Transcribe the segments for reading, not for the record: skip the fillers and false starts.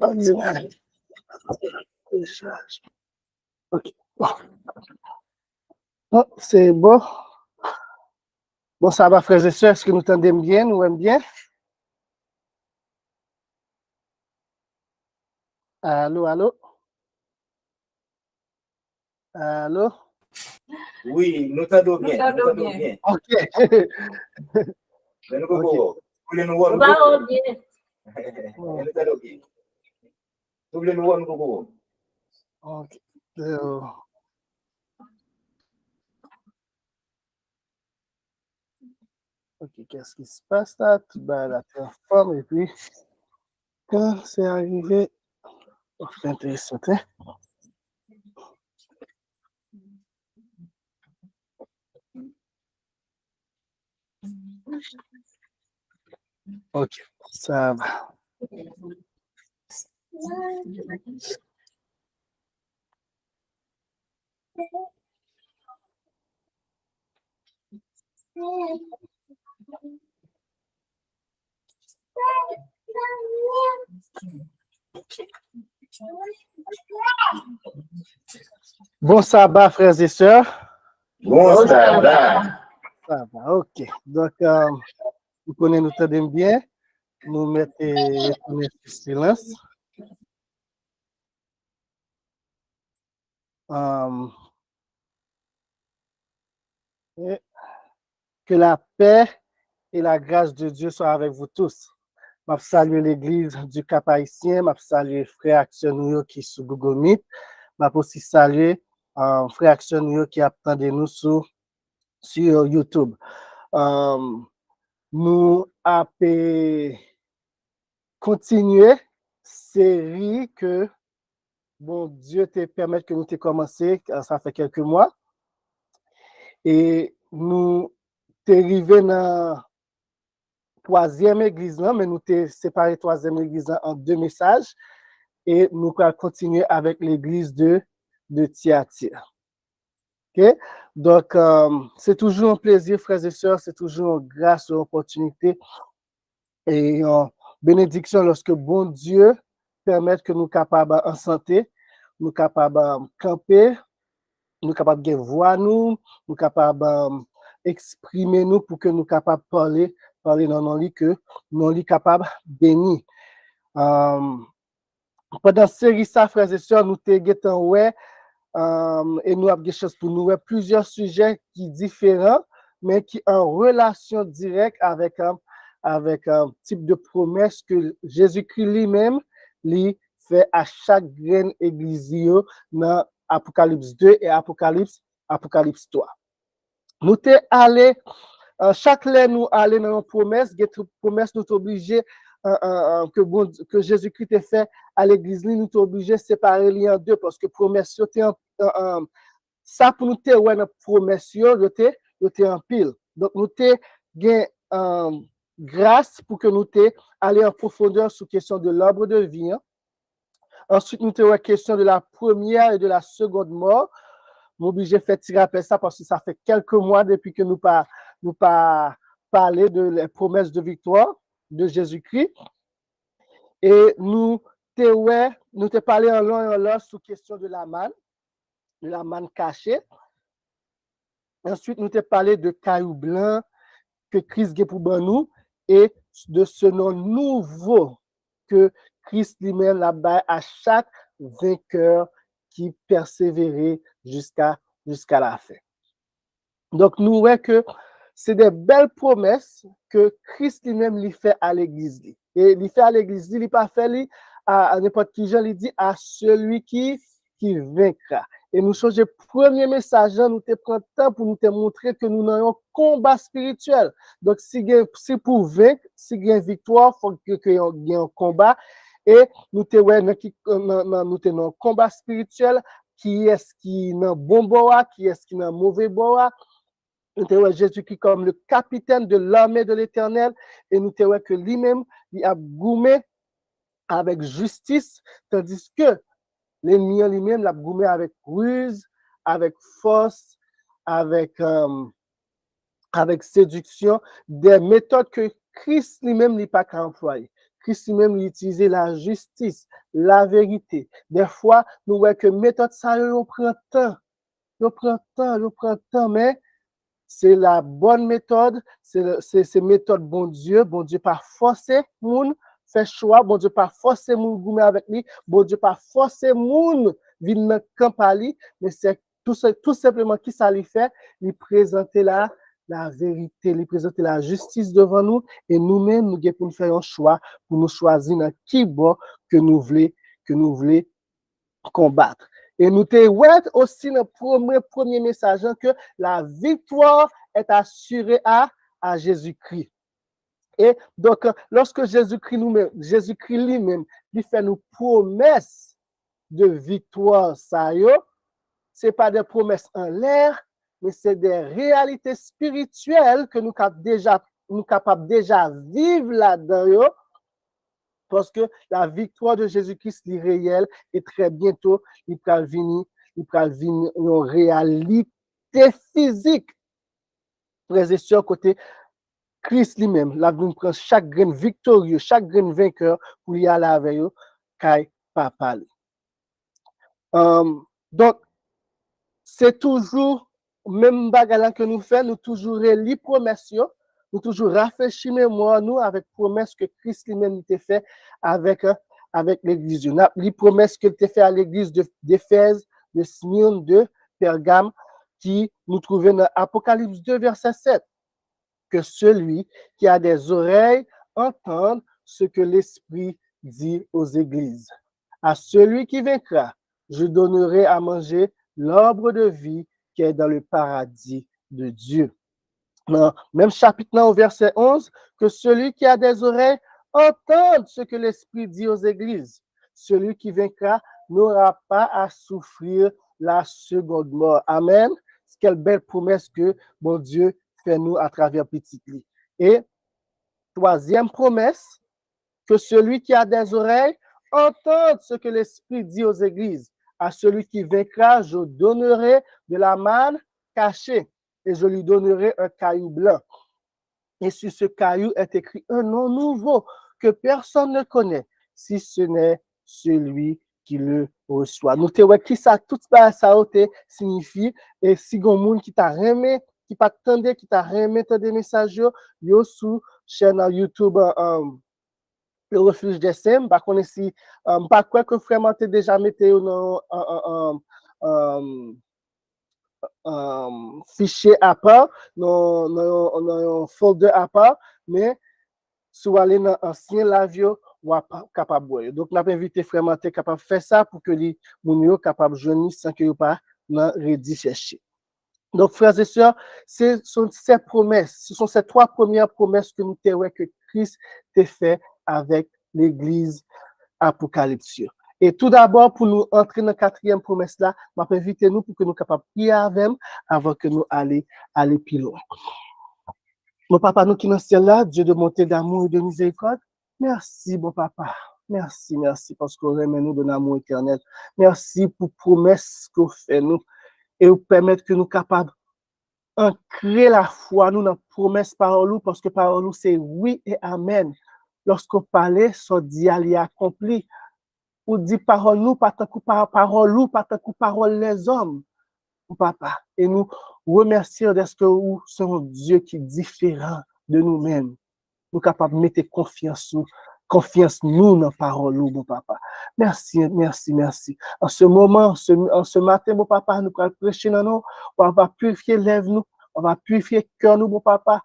Ordinaire. Ok. Bon, c'est bon. Bon, ça va, frères et sœurs. Est-ce que nous entendez bien? Nous aimons bien? Allô, allô? Allô? Oui, nous t'entendons bien. Nous t'entendons bien. Ok. Mais nous Ok. pouvons. Nous voir. Nous t'entendons bien. Nous voir, nous pouvons. Ok. Ok, qu'est-ce qui se passe là? Tout bas la plateforme et puis quand c'est arrivé, c'est intéressant, hein? Ok, ça va. Bon sabbat, frères et sœurs. Bon sabbat. Ça va, ok. Donc, vous connaissez, nous entendons bien. Nous mettons sur silence. Et que la paix et la grâce de Dieu soient avec vous tous. Je salue l'église du Cap Haïtien, je salue frère Action qui est sur Google Meet, je aussi saluer frère Action qui attendent nous sur YouTube. Nous avons continué série que bon Dieu te permet que nous te commencé, ça fait quelques mois. Et nous t'es arrivé dans troisième église, mais nous t'es séparé troisième église en deux messages. Et nous allons continuer avec l'église de Thyatire. Okay? Donc, c'est toujours un plaisir, frères et sœurs, c'est toujours une grâce, une opportunité et une bénédiction lorsque bon Dieu permet que nous soyons capables en santé, nous sommes capables de camper, nous sommes capables de voir nous sommes capables d'exprimer nous pour que nous soyons capables de parler dans nos lits, que nous sommes capables de bénir. Pendant cette série, ça, frères et sœurs, nous avons ouais, et nous avons des choses pour nous, plusieurs sujets qui sont différents, mais qui sont en relation directe avec un type de promesse que Jésus-Christ lui-même lui fait à chaque graine église dans Apocalypse 2 et Apocalypse 3. Nous sommes allés, chaque année, nous allons dans une promesse, nous sommes obligés que Jésus-Christ a fait à l'église, nous sommes obligés de séparer les en deux parce que promesse, ça pour nous, une promesse, c'était en pile. Donc, nous avons grâce pour que nous aller en profondeur sur la question de l'arbre de vie. Hein. Ensuite, nous avons la question de la première et de la seconde mort. Nous sommes obligés de faire tirer après ça parce que ça fait quelques mois depuis que nous pas parlé de la promesse de victoire de Jésus-Christ. Et nous t'ai parlé en long et en large sur la question de la manne cachée. Ensuite, nous t'ai parlé de caillou blanc que Christ a pour nous et de ce nom nouveau que Christ lui-même l'a donné à chaque vainqueur qui persévérait jusqu'à la fin. Donc, nous voyons que c'est des belles promesses que Christ lui-même lui fait à l'église. Et il fait à l'église, il n'a pas fait à n'importe qui, il dit à celui qui vaincra. Et nous changeons le premier message, nous te prenons temps pour nous te montrer que nous avons un combat spirituel. Donc, si pour vaincre, si il y a une victoire, il faut qu'il y ait un combat. Et nous te un combat spirituel, qui est-ce qui est dans bon bois, qui est-ce qui est dans mauvais bois. Nous te Jésus-Christ comme le capitaine de l'armée de l'Éternel. Et nous te que lui-même, il a goumé avec justice, tandis que l'ennemi lui-même l'a goumé avec ruse, avec force, avec séduction, des méthodes que Christ lui-même n'a pas employées. Christ lui-même utilisait la justice, la vérité. Des fois, nous voyons que méthode ça, on prend temps. On prend temps, mais c'est la bonne méthode, c'est méthode bon Dieu pas forcer moun fait choix, bon Dieu pas forcer moun goumer avec lui, bon Dieu pas forcer moun vinn dans camp ali, mais c'est tout simplement qui ça lui fait, lui présenter la vérité, lui présenter la justice devant nous et nous-mêmes nous pour nous faire un choix pour nous choisir dans qui bon que nous voulons combattre. Et nous te aussi dans le premier message que la victoire est assurée à Jésus-Christ. Et donc, lorsque Jésus-Christ lui-même, il fait nous promesses de victoire, ça y est, ce n'est pas des promesses en l'air, mais c'est des réalités spirituelles que nous capables déjà vivre là-dedans. Parce que la victoire de Jésus-Christ est réelle et très bientôt, il va venir une réalité physique. Frères et sœurs, côté Christ lui-même, là, nous prenons chaque grain victorieux, chaque grain vainqueur pour y aller avec eux, qu'il pas parler. Donc, c'est toujours même bagarre que nous faisons, nous toujours les promesses. Nous toujours rafraîchir mémoire nous avec promesse que Christ lui-même t'a fait avec l'église. Les promesses qu'il t'a fait à l'église d'Éphèse, de Smyrne, de Pergame, qui nous trouvons dans Apocalypse 2, verset 7. Que celui qui a des oreilles entende ce que l'Esprit dit aux églises. À celui qui vaincra, je donnerai à manger l'arbre de vie qui est dans le paradis de Dieu. Dans même chapitre au verset 11, que celui qui a des oreilles entende ce que l'Esprit dit aux églises. Celui qui vaincra n'aura pas à souffrir la seconde mort. Amen. Quelle belle promesse que mon Dieu fait nous à travers petit lit. Et troisième promesse, que celui qui a des oreilles entende ce que l'Esprit dit aux églises. À celui qui vaincra, je donnerai de la manne cachée et je lui donnerai un caillou blanc. Et sur ce caillou est écrit un nom nouveau que personne ne connaît, si ce n'est celui qui le reçoit. Nous te voyons qui ça, tout ça signifie, et si vous avez qui t'a remis, qui pas attendé, qui t'a remis des messages, yo sur chaîne YouTube le refuge des Sem, par contre si pas quoi que vraiment t'es déjà mettez dans fichier à part, dans folder à part, mais si vous allez dans ancien lavio, ou capable boire. Donc, nous avons invité vraiment capable de faire ça pour que les gens capable de joindre sans que vous pas dans redit chercher. Donc, frères et sœurs, ce sont ces promesses, ce sont ces trois premières promesses que nous avons que Christ t'a fait avec l'Église Apocalypse. Et tout d'abord, pour nous entrer dans la quatrième promesse là, je vais inviter nous pour que nous soyons capables de prier avec avant que nous allions plus loin. Mon papa, nous qui dans le ciel là, Dieu de bonté, d'amour et de miséricorde, merci, mon papa. Merci, parce que vous aimez nous de l'amour éternel. Merci pour la promesse que vous faites nous et vous permettre que nous soyons capables d'ancrer la foi nous dans la promesse parole parce que parole c'est oui et amen. Lorsqu'on parlait, ça dit à accompli. Ou dit parole nous, pas tant que parole les hommes, papa. Et nous remercions d'être que vous sommes un Dieu qui est différent de nous-mêmes. Nous sommes capables de mettre confiance nous dans la parole, mon papa. Merci. En ce moment, en ce matin, mon papa, nous allons prêcher dans nous, on va purifier lèvres nous, on va purifier cœur nous, mon papa,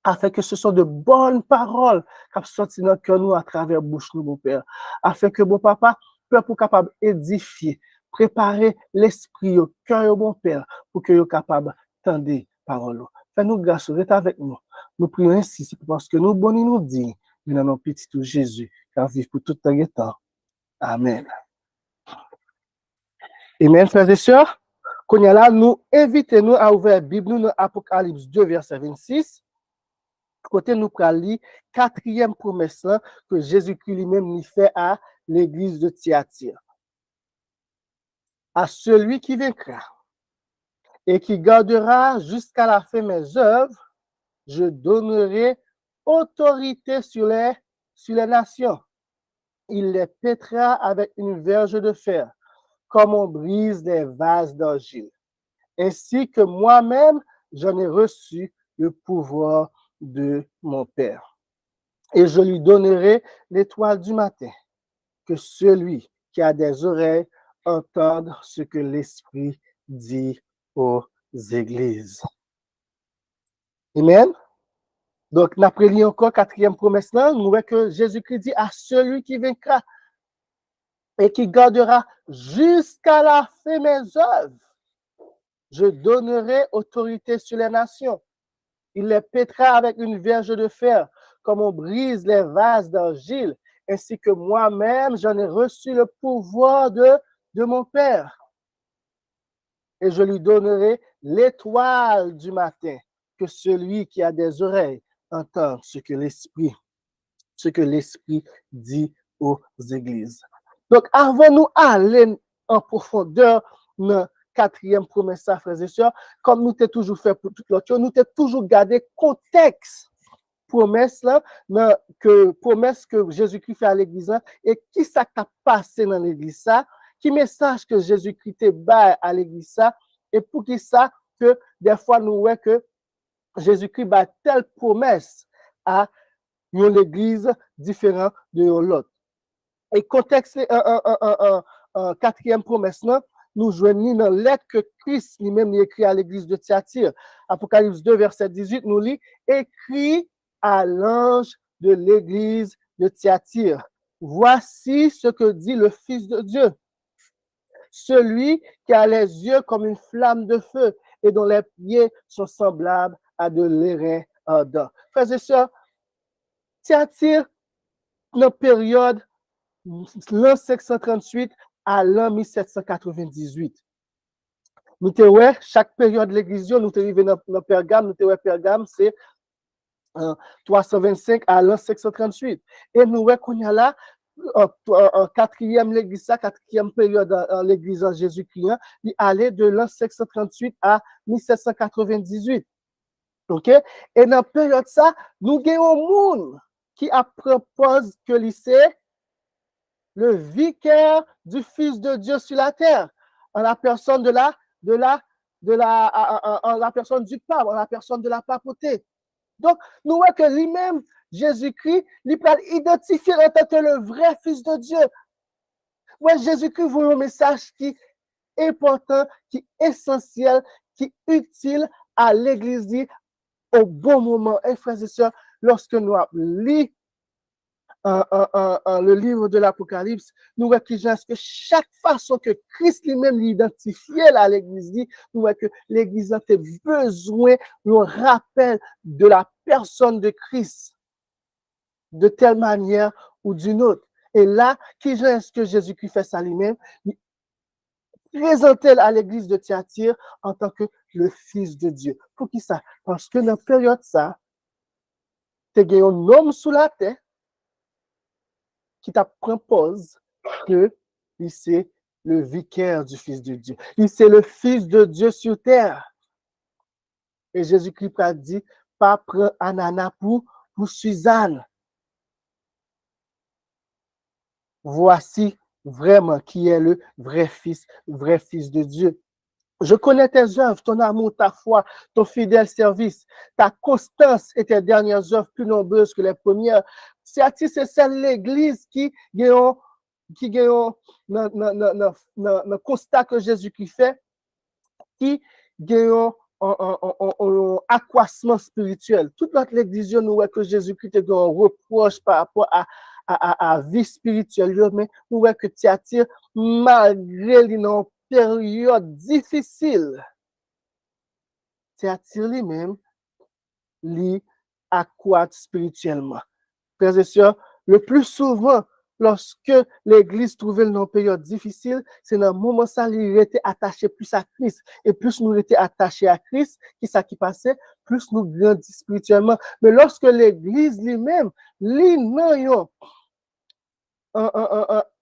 afin que ce soit de bonnes paroles qui sortent dans le cœur nous à travers la bouche nous, mon Père. Afin que, mon papa, peuple capable d'édifier, préparer l'esprit, le cœur, mon Père, pour que vous capable d'entendre parole. Fais-nous grâce, reste avec nous. Nous prions ainsi, c'est parce que nous bonnes nous dit, nous dans notre petit tout Jésus, car vive pour tout le temps. Amen. Amen, frères et sœurs. Qu'on y a là, nous invitons à ouvrir la Bible, nous dans Apocalypse 2, verset 26. Côté nous prenons quatrième promesse que Jésus-Christ lui-même lui fait à l'église de Thyatire. À celui qui vaincra et qui gardera jusqu'à la fin mes œuvres, je donnerai autorité sur les sur les nations. Il les pètera avec une verge de fer, comme on brise des vases d'argile. Ainsi que moi-même, j'en ai reçu le pouvoir de mon Père. Et je lui donnerai l'étoile du matin, que celui qui a des oreilles entende ce que l'Esprit dit aux églises. Amen. Donc, n'après lui encore, quatrième promesse là, nous voyons que Jésus-Christ dit à celui qui vaincra et qui gardera jusqu'à la fin mes œuvres, je donnerai autorité sur les nations. Il les pètera avec une verge de fer, comme on brise les vases d'argile, ainsi que moi-même, j'en ai reçu le pouvoir de mon Père. Et je lui donnerai l'étoile du matin, que celui qui a des oreilles entende ce que l'Esprit dit aux églises. Donc, avant nous aller en profondeur dans quatrième promesse, frères et sœurs, comme nous t'ai toujours fait pour toute l'autre chose, nous t'ai toujours gardé contexte promesse là, promesse que Jésus-Christ fait à l'église là, et qui ça t'a passé dans l'église ça, qui message que Jésus-Christ te bat à l'église ça, et pour qui ça que des fois nous voyons que Jésus-Christ bat telle promesse à une église différente de l'autre. Et contexte quatrième promesse là, nous joignons dans lettre que Christ lui-même écrit à l'église de Thyatire. Apocalypse 2, verset 18, nous lit écrit à l'ange de l'église de Thyatire. Voici ce que dit le Fils de Dieu. Celui qui a les yeux comme une flamme de feu et dont les pieds sont semblables à de l'airain ardent. Frères et sœurs, Thyatire, dans la période l'an 538 à l'an 1798. Nous te ouais, chaque période de l'église, nous te arrivé dans Pergame, nous te ouais Pergame, c'est 325 à l'an 538. Et nous ouais qu'on y a là, en quatrième l'église, quatrième période en l'église en Jésus-Christ, il allait de l'an 538 à 1798. OK? Et dans la période ça, nous avons un monde qui a proposé que lycée le vicaire du Fils de Dieu sur la terre, en la personne en la personne du pape, en la personne de la papauté. Donc, nous voyons que lui-même, Jésus-Christ, il peut identifier en tant que le vrai Fils de Dieu. Ouais, Jésus-Christ voit un message qui est important, qui est essentiel, qui est utile à l'Église au bon moment. Et frères et sœurs, lorsque nous lisons le livre de l'Apocalypse, nous voyons que chaque façon que Christ lui-même l'identifiait à l'Église, nous voyons que l'Église a besoin d'un rappel de la personne de Christ, de telle manière ou d'une autre. Et là, est-ce que Jésus-Christ fait ça lui-même? Il présentait à l'Église de Thyatire en tant que le Fils de Dieu. Pour qui ça? Parce que dans la période ça, tu as un homme sous la terre qui t'a propose que c'est le vicaire du Fils de Dieu. C'est le Fils de Dieu sur terre. Et Jésus-Christ a dit, pas prendre ananas pour Suzanne. Voici vraiment qui est le vrai Fils de Dieu. Je connais tes œuvres, ton amour, ta foi, ton fidèle service, ta constance et tes dernières œuvres plus nombreuses que les premières. C'est celle l'église qui gagne le constat que Jésus-Christ fait, qui gagne un accroissement spirituel. Toute notre église, nous voyons que Jésus-Christ est un reproche par rapport à la vie spirituelle, mais nous voyons que Thyatire, malgré une période difficile, Thyatire lui-même, lui accroît spirituellement. Frères et sœurs, le plus souvent, lorsque l'Église trouvait une période difficile, c'est dans le moment ça, il était attaché plus à Christ. Et plus nous étions attachés à Christ, qui ça qui passait, plus nous grandissons spirituellement. Mais lorsque l'Église lui-même, lui non un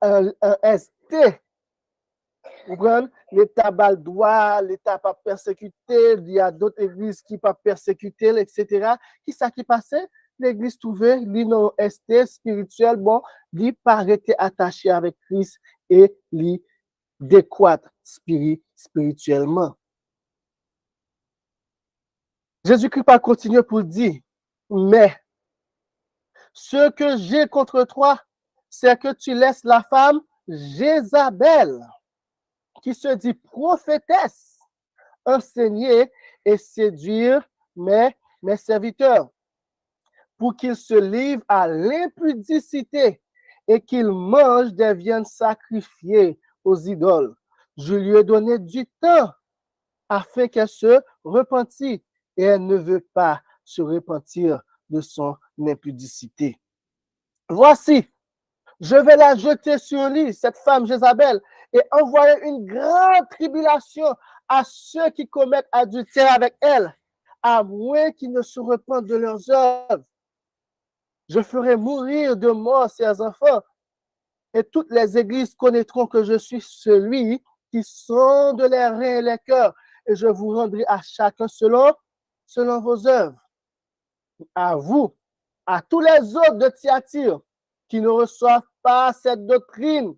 ST, vous comprenez? L'État bat le droit, l'État pas persécuté, il y a d'autres églises qui pas persécuté, etc. Qui ça qui passait? l'église trouvée, li non esté spirituel, bon, li pas été attaché avec Christ et li décroître spirituellement. Jésus-Christ pas continuer pour dire, mais ce que j'ai contre toi, c'est que tu laisses la femme Jézabel, qui se dit prophétesse, enseigner et séduire mes serviteurs, pour qu'ils se livrent à l'impudicité et qu'ils mangent des viandes sacrifiées aux idoles. Je lui ai donné du temps afin qu'elle se repentisse, et elle ne veut pas se repentir de son impudicité. Voici, je vais la jeter sur lui, cette femme Jézabel, et envoyer une grande tribulation à ceux qui commettent adultère avec elle, à moins qu'ils ne se repentent de leurs œuvres. Je ferai mourir de mort ses enfants, et toutes les églises connaîtront que je suis celui qui sonde les reins et les cœurs, et je vous rendrai à chacun selon vos œuvres. À vous, à tous les autres de Thyatire qui ne reçoivent pas cette doctrine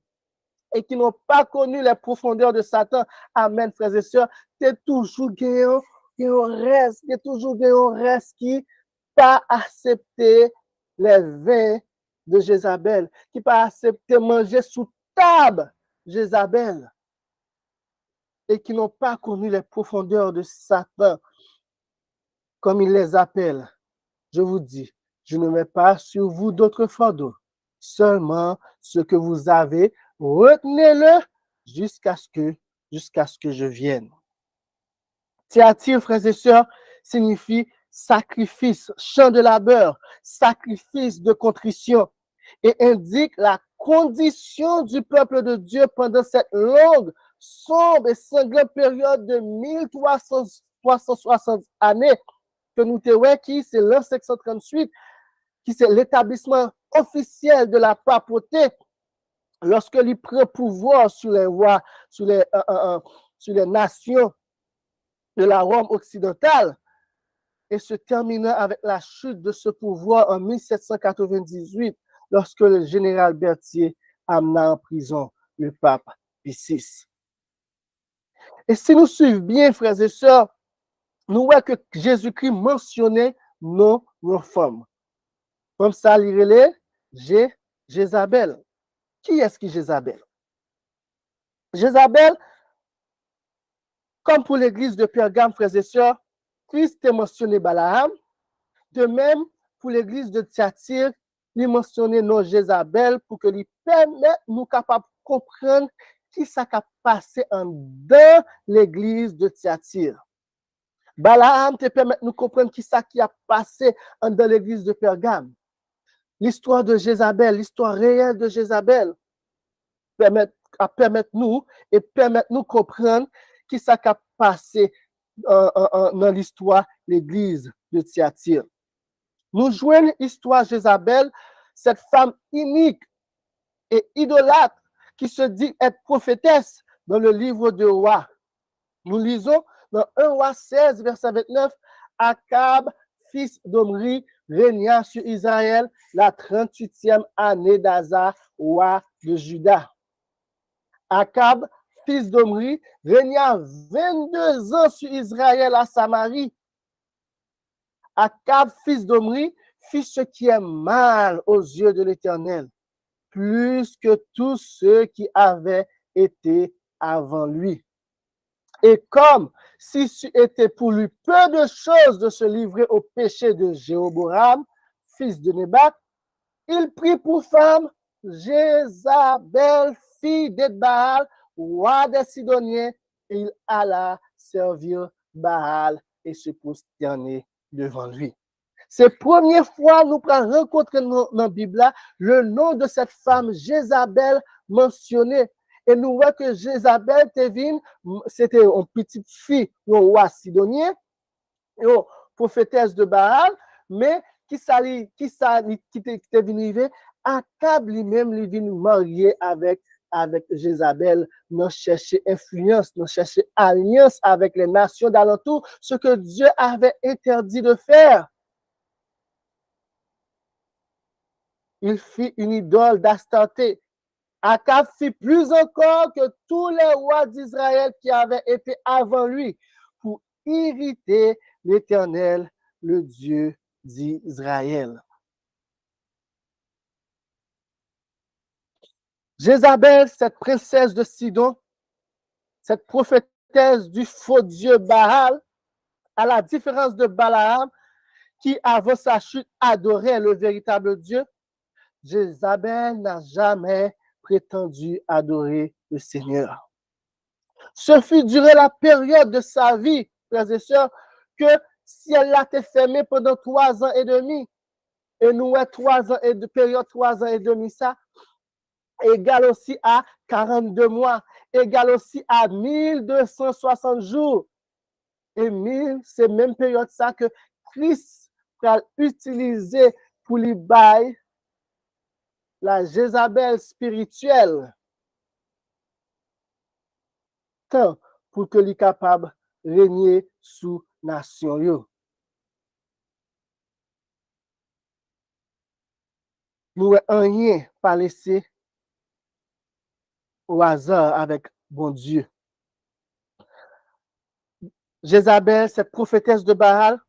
et qui n'ont pas connu les profondeurs de Satan. Amen, frères et sœurs. C'est toujours un reste qui pas accepté les vins de Jézabel, qui pas accepté manger sous table Jézabel et qui n'ont pas connu les profondeurs de Satan, comme il les appelle. Je vous dis, je ne mets pas sur vous d'autres fardeaux, seulement ce que vous avez, retenez-le jusqu'à ce que je vienne. Thyatire, frères et sœurs, signifie sacrifice, chant de labeur, sacrifice de contrition, et indique la condition du peuple de Dieu pendant cette longue, sombre et sanglante période de 1360 années que nous te qui c'est l'an 538, qui c'est l'établissement officiel de la papauté, lorsque il prend pouvoir sur les rois, sur les nations de la Rome occidentale, et se terminant avec la chute de ce pouvoir en 1798, lorsque le général Berthier amena en prison le pape Pie VI. Et si nous suivons bien, frères et sœurs, nous voyons que Jésus-Christ mentionnait nos femmes. Comme ça, il y Jézabel. Qui est-ce qui Jézabel? Jézabel, comme pour l'église de Pergame, frères et sœurs, Christ a mentionné Balaam. De même, pour l'église de Thyatire, il mentionné non Jézabel pour que lui permette nous capables de comprendre qui ça a passé dans l'église de Thyatire. Balaam te permet de nous comprendre qui ça qui a passé dans l'église de Pergame. L'histoire de Jézabel, l'histoire réelle de Jézabel, permettre nous comprendre qui ça qui a passé dans l'histoire de l'église de Thyatire. Nous jouons l'histoire de Jézabel, cette femme inique et idolâtre qui se dit être prophétesse dans le livre de Rois. Nous lisons dans 1 Roi 16, verset 29, Akab, fils d'Omri, régna sur Israël la 38e année d'Asa, roi de Juda. Akab, fils d'Omri, régna 22 ans sur Israël à Samarie. Akab, fils d'Omri, fit ce qui est mal aux yeux de l'Éternel, plus que tous ceux qui avaient été avant lui. Et comme si c'eût été pour lui peu de choses de se livrer au péché de Jéroboam, fils de Nébat, il prit pour femme Jézabel, fille d'Edbaal, roi des Sidoniens, et il alla servir Baal et se prosterner devant lui. C'est la première fois nous prenons rencontrer dans la Bible le nom de cette femme Jézabel mentionné. Et nous voyons que Jézabel, c'était une petite fille du roi sidonien, une prophétesse de Baal, mais qui était venue Akab lui-même, lui venu marier avec Jézabel, nous chercher influence, nous chercher alliance avec les nations d'alentour, ce que Dieu avait interdit de faire. il fit une idole d'Astarté. Akab fit plus encore que tous les rois d'Israël qui avaient été avant lui pour irriter l'Éternel, le Dieu d'Israël. Jézabel, cette princesse de Sidon, cette prophétesse du faux Dieu Baal, à la différence de Balaam, qui avant sa chute adorait le véritable Dieu, Jézabel n'a jamais prétendu adorer le Seigneur. Ce fut durant la période de sa vie, frères et sœurs, que si elle l'a été fermée pendant 3 ans et demi, et nous, 3 ans et de période 3 ans et demi, ça, égal aussi à 42 mois, égal aussi à 1260 jours. Et 1000, c'est même période ça que Christ a utilisé pour lui bailler la Jézabel spirituelle, tant pour que lui capable de régner sous nation yo. Nous rien pas laissé au hasard avec bon Dieu. Jézabel, cette prophétesse de Baal,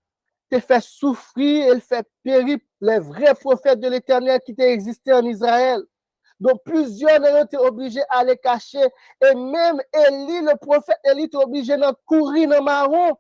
te fait souffrir, elle fait périr les vrais prophètes de l'Éternel qui existaient en Israël. Donc plusieurs ont été obligés à les cacher. Et même Élie, le prophète Élie, est obligé de courir dans le marron.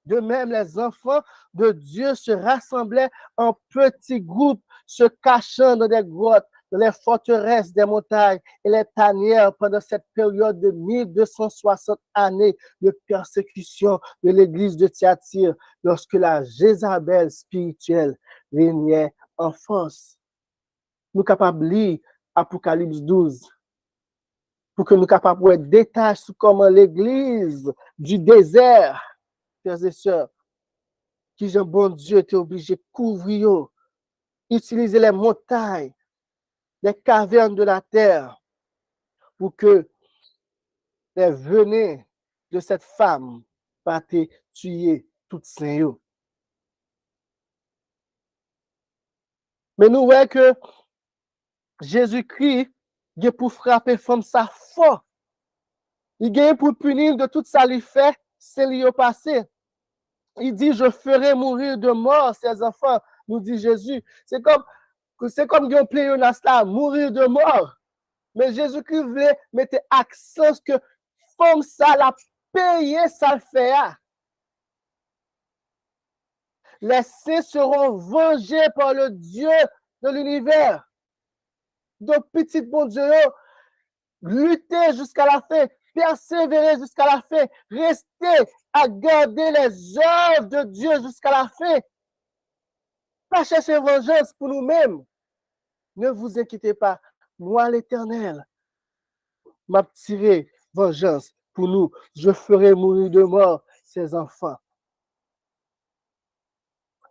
De même, les enfants de Dieu se rassemblaient en petits groupes, se cachant dans des grottes, dans les forteresses des montagnes et les tanières pendant cette période de 1260 années de persécution de l'église de Thyatire, lorsque la Jézabel spirituelle régnait en force. Nous sommes capables de lire Apocalypse 12 pour que nous soyons capables de détailler sur comment l'église du désert, frères et sœurs, qui Jean bon Dieu était obligé de couvrir, utiliser les montagnes, les cavernes de la terre pour que les venez de cette femme pas te tuer toutes ces. Mais nous voyons que Jésus-Christ, il est pour frapper femme sa fort. Il est pour punir de tout ça lui fait, c'est lui au passé. Il dit, je ferai mourir de mort ces enfants, nous dit Jésus. C'est comme un pléonasme là, mourir de mort. Mais Jésus-Christ voulait mettre accent que femme ça l'a payé, ça le fait. Les saints seront vengés par le Dieu de l'univers. Donc, petit bon Dieu, luttez jusqu'à la fin, persévérez jusqu'à la fin, restez à garder les œuvres de Dieu jusqu'à la fin. Pas chercher vengeance pour nous-mêmes. Ne vous inquiétez pas. Moi, l'Éternel, m'a tiré vengeance pour nous. Je ferai mourir de mort ces enfants.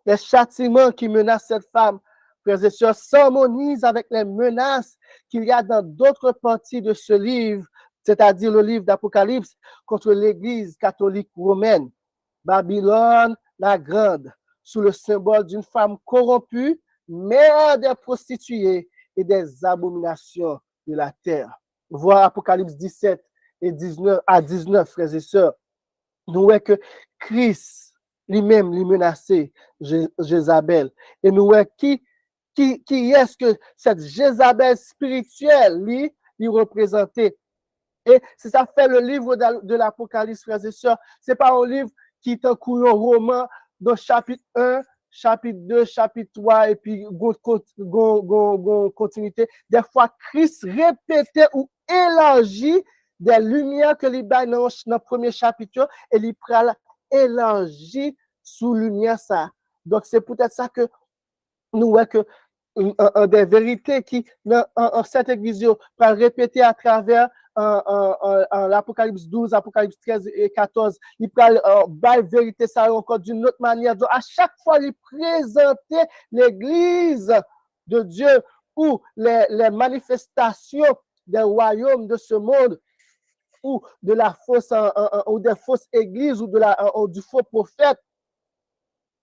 Les châtiments qui menacent cette femme, frères et sœurs, s'harmonisent avec les menaces qu'il y a dans d'autres parties de ce livre, c'est-à-dire le livre d'Apocalypse, contre l'Église catholique romaine. Babylone la Grande, sous le symbole d'une femme corrompue, mère des prostituées et des abominations de la terre. Voir Apocalypse 17 et 19 à 19, frères et sœurs. Nous voyons que Christ lui-même lui menaçait Jézabel. Et nous voyons qui est-ce que cette Jézabel spirituelle lui représentait. Et c'est ça fait le livre de l'Apocalypse, frères et sœurs. Ce n'est pas un livre qui est un roman dans chapitre 1, chapitre 2, chapitre 3, et puis continuité. Des fois, Christ répétait ou élargit des lumières que les bail dans le premier chapitre et il prend élargi sous lumière ça. Donc, c'est peut-être ça que nous voyons que des vérités qui, en cette église, va répéter à travers l'Apocalypse 12, Apocalypse 13 et 14. Il parle de vérité ça encore d'une autre manière. Donc, à chaque fois, il présentait l'église de Dieu ou les manifestations des royaumes de ce monde ou de la fausse ou des fausses églises ou du faux prophète.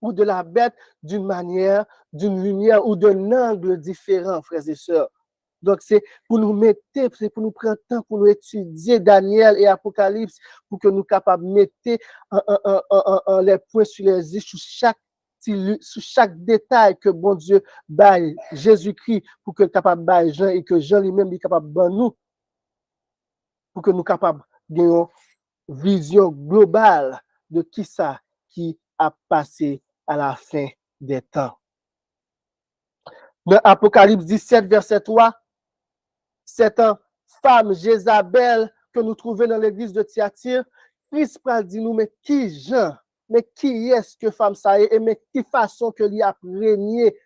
ou de la bête d'une manière, d'une lumière ou d'un angle différent, frères et sœurs. Donc, c'est pour nous mettre, c'est pour nous prendre temps pour nous étudier Daniel et Apocalypse, pour que nous soyons capables de mettre les points sur les i sur chaque détail que bon Dieu baille Jésus-Christ, pour que nous capable de bailler Jean et que Jean lui-même est capable de nous, pour que nous soyons capables d'avoir une vision globale de qui ça qui a passé à la fin des temps. Dans Apocalypse 17, verset 3, cette femme Jézabel que nous trouvons dans l'église de Thyatire, Christ dit nous, mais qui Jean, mais qui est-ce que femme ça est, et mais qui façon que lui a régné.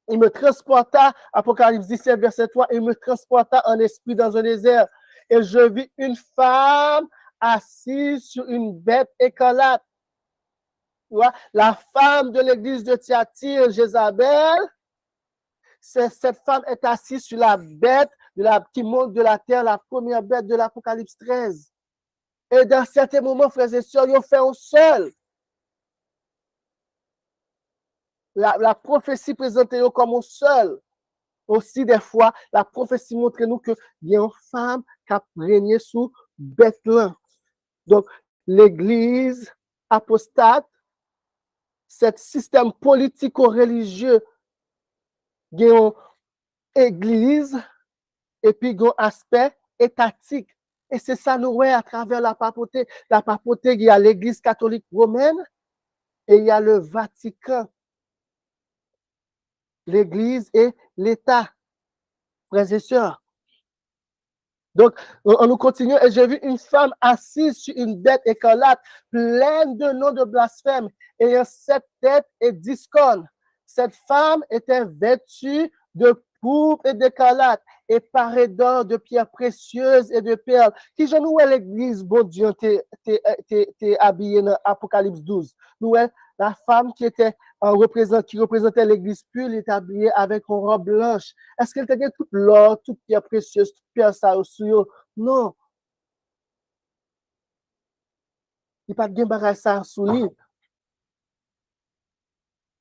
Il me transporta, Apocalypse 17, verset 3, il me transporta en esprit dans un désert, et je vis une femme assise sur une bête écarlate. La femme de l'église de Thyatire, Jézabel, cette femme est assise sur la bête qui monte de la terre, la première bête de l'Apocalypse 13. Et dans certains moments, frères et sœurs, ils ont fait un seul. La prophétie présentée comme un seul. Aussi, des fois, la prophétie montre nous qu'il y a une femme qui a régné sous bête là. Donc, l'église apostate, ce système politico-religieux, il y a une église et puis il y a un aspect étatique. Et c'est ça nous voyons à travers la papauté. La papauté, il y a l'église catholique romaine et il y a le Vatican. L'église et l'État, frères et sœurs. Donc, on nous continue et j'ai vu une femme assise sur une bête écarlate, pleine de noms de blasphème, ayant 7 têtes et 10 cornes. Cette femme était vêtue de pourpre et d'écarlate, et parée d'or, de pierres précieuses et de perles. Qui je nous l'église, bon Dieu, t'es habillé dans Apocalypse 12. Nous, la femme qui représentait l'église pure, elle était habillée avec une robe blanche. Est-ce qu'elle était toute l'or, toute pierre précieuse, toute pierre ça aussi? Non. Il n'y a pas de gain ça sous lui.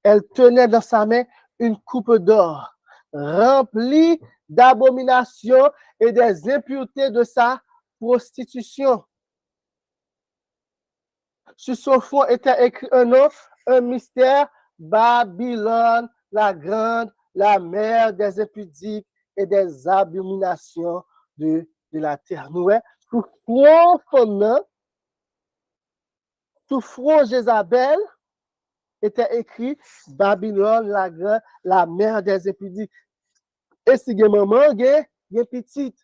Elle tenait dans sa main une coupe d'or remplie d'abominations et des impuretés de sa prostitution. Sur son front était écrit un nom, un mystère, Babylone, la grande, la mère des impudiques et des abominations de la terre. Nous, sous front Jézabel, était écrit Babylone, la grande, la mère des impudiques. Et si il y a maman, il y a petite.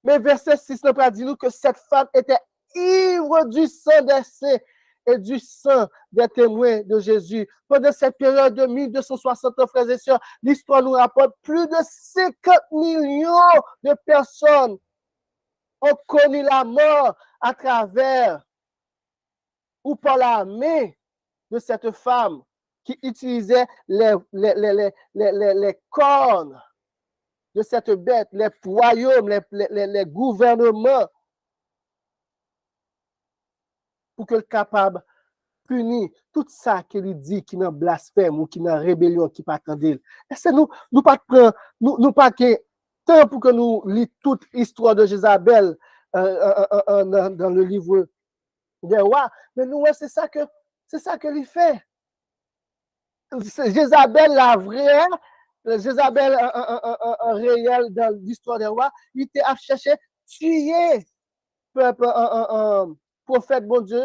Mais verset 6 nous dit nous que cette femme était ivre du sang des saints et du sang des témoins de Jésus. Pendant cette période de 1260 ans, frères et sœurs, l'histoire nous rapporte plus de 50 millions de personnes ont connu la mort à travers ou par la main de cette femme qui utilisait les cornes de cette bête, les royaumes, les gouvernements, pour qu'elle soit capable de punir tout ça qu'elle dit qui n'a blasphème ou qui n'a rébellion, qui pas attendait. Est-ce que nous pas prendre, nous pas temps pour que nous lisons toute l'histoire de Jézabel dans le livre des rois, mais nous, c'est ça que lui fait. Jézabel, la vraie, Jézabel, un réel dans l'histoire des rois, il était à chercher tuer un prophète, bon Dieu.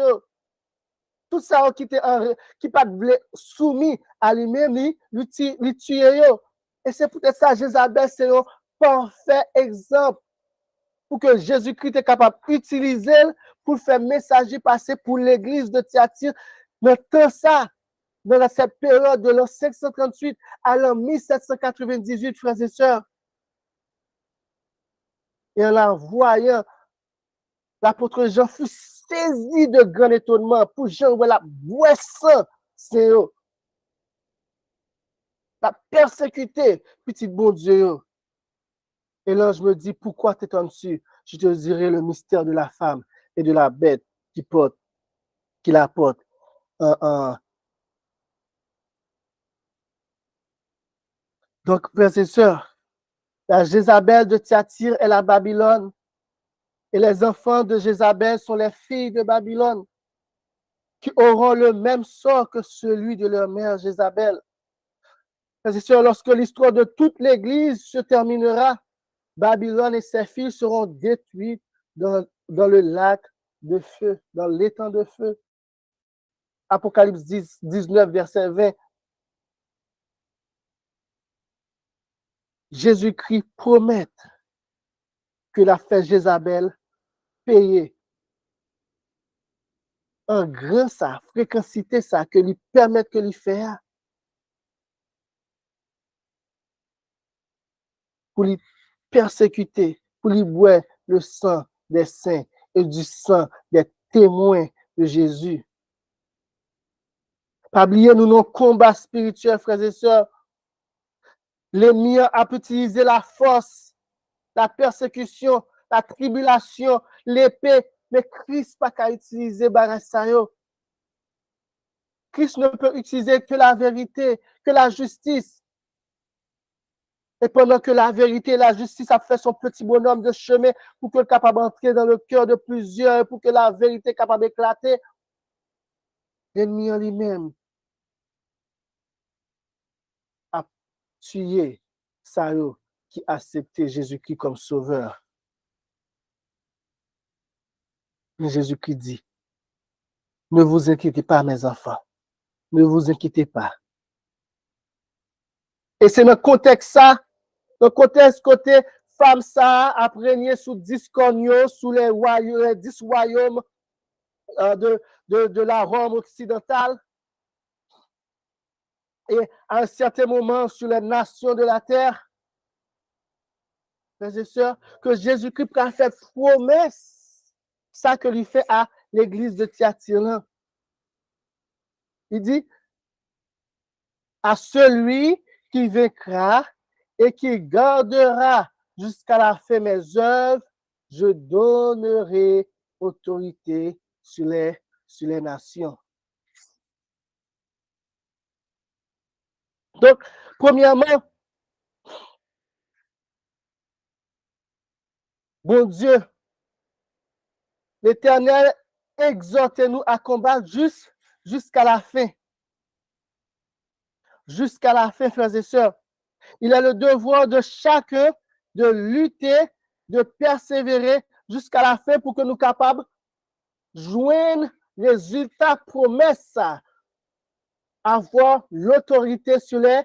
Tout ça qui pas soumis à lui-même, lui tuer. Et c'est peut-être ça, Jézabel, c'est un parfait exemple pour que Jésus-Christ est capable d'utiliser pour faire messager passer pour l'église de Thyatire. Mais tout ça, dans cette période de l'an 538 à l'an 1798, frères et sœurs. Et en la voyant, l'apôtre Jean fut saisi de grand étonnement pour Jean, la boisson, c'est eux. La persécuté, petit bon Dieu. Et là, je me dis, pourquoi t'étonnes-tu? Je te dirai le mystère de la femme et de la bête qui porte qu'il apporte. Donc, frères et sœurs, la Jézabel de Thyatire est la Babylone. Et les enfants de Jézabel sont les filles de Babylone, qui auront le même sort que celui de leur mère Jézabel. Frères et sœurs, lorsque l'histoire de toute l'Église se terminera, Babylone et ses filles seront détruites dans le lac de feu, dans l'étang de feu. Apocalypse 19, verset 20. Jésus-Christ promet que la fête Jézabel payée un grand ça, fréquencité ça, que lui permettre que lui faire pour lui persécuter, pour lui boire le sang des saints et du sang des témoins de Jésus. Pas oublier nous nos combats spirituels, frères et sœurs. L'ennemi a utilisé la force, la persécution, la tribulation, l'épée, mais Christ n'a pas utiliser Barasayo. Christ ne peut utiliser que la vérité, que la justice. Et pendant que la vérité et la justice a fait son petit bonhomme de chemin pour qu'il soit capable d'entrer dans le cœur de plusieurs, pour que la vérité soit capable d'éclater, l'ennemi en lui-même a tué Sayo qui acceptait Jésus-Christ comme sauveur. Mais Jésus-Christ dit, ne vous inquiétez pas, mes enfants. Ne vous inquiétez pas. Et c'est dans le contexte ça, dans le contexte côté femme ça a régné sous 10 cognos, sous les 10 royaumes de la Rome occidentale. Et à un certain moment, sur les nations de la terre, frères et sœurs, que Jésus-Christ a fait promesse, ça que lui fait à l'église de Thyatire. Il dit, à celui qui vaincra et qui gardera jusqu'à la fin mes œuvres, je donnerai autorité sur les nations. Donc, premièrement, bon Dieu, l'Éternel exhorte-nous à combattre jusqu'à la fin. Jusqu'à la fin, frères et sœurs. Il a le devoir de chacun de lutter, de persévérer jusqu'à la fin pour que nous soyons capables de joindre les résultats promesses, avoir l'autorité sur les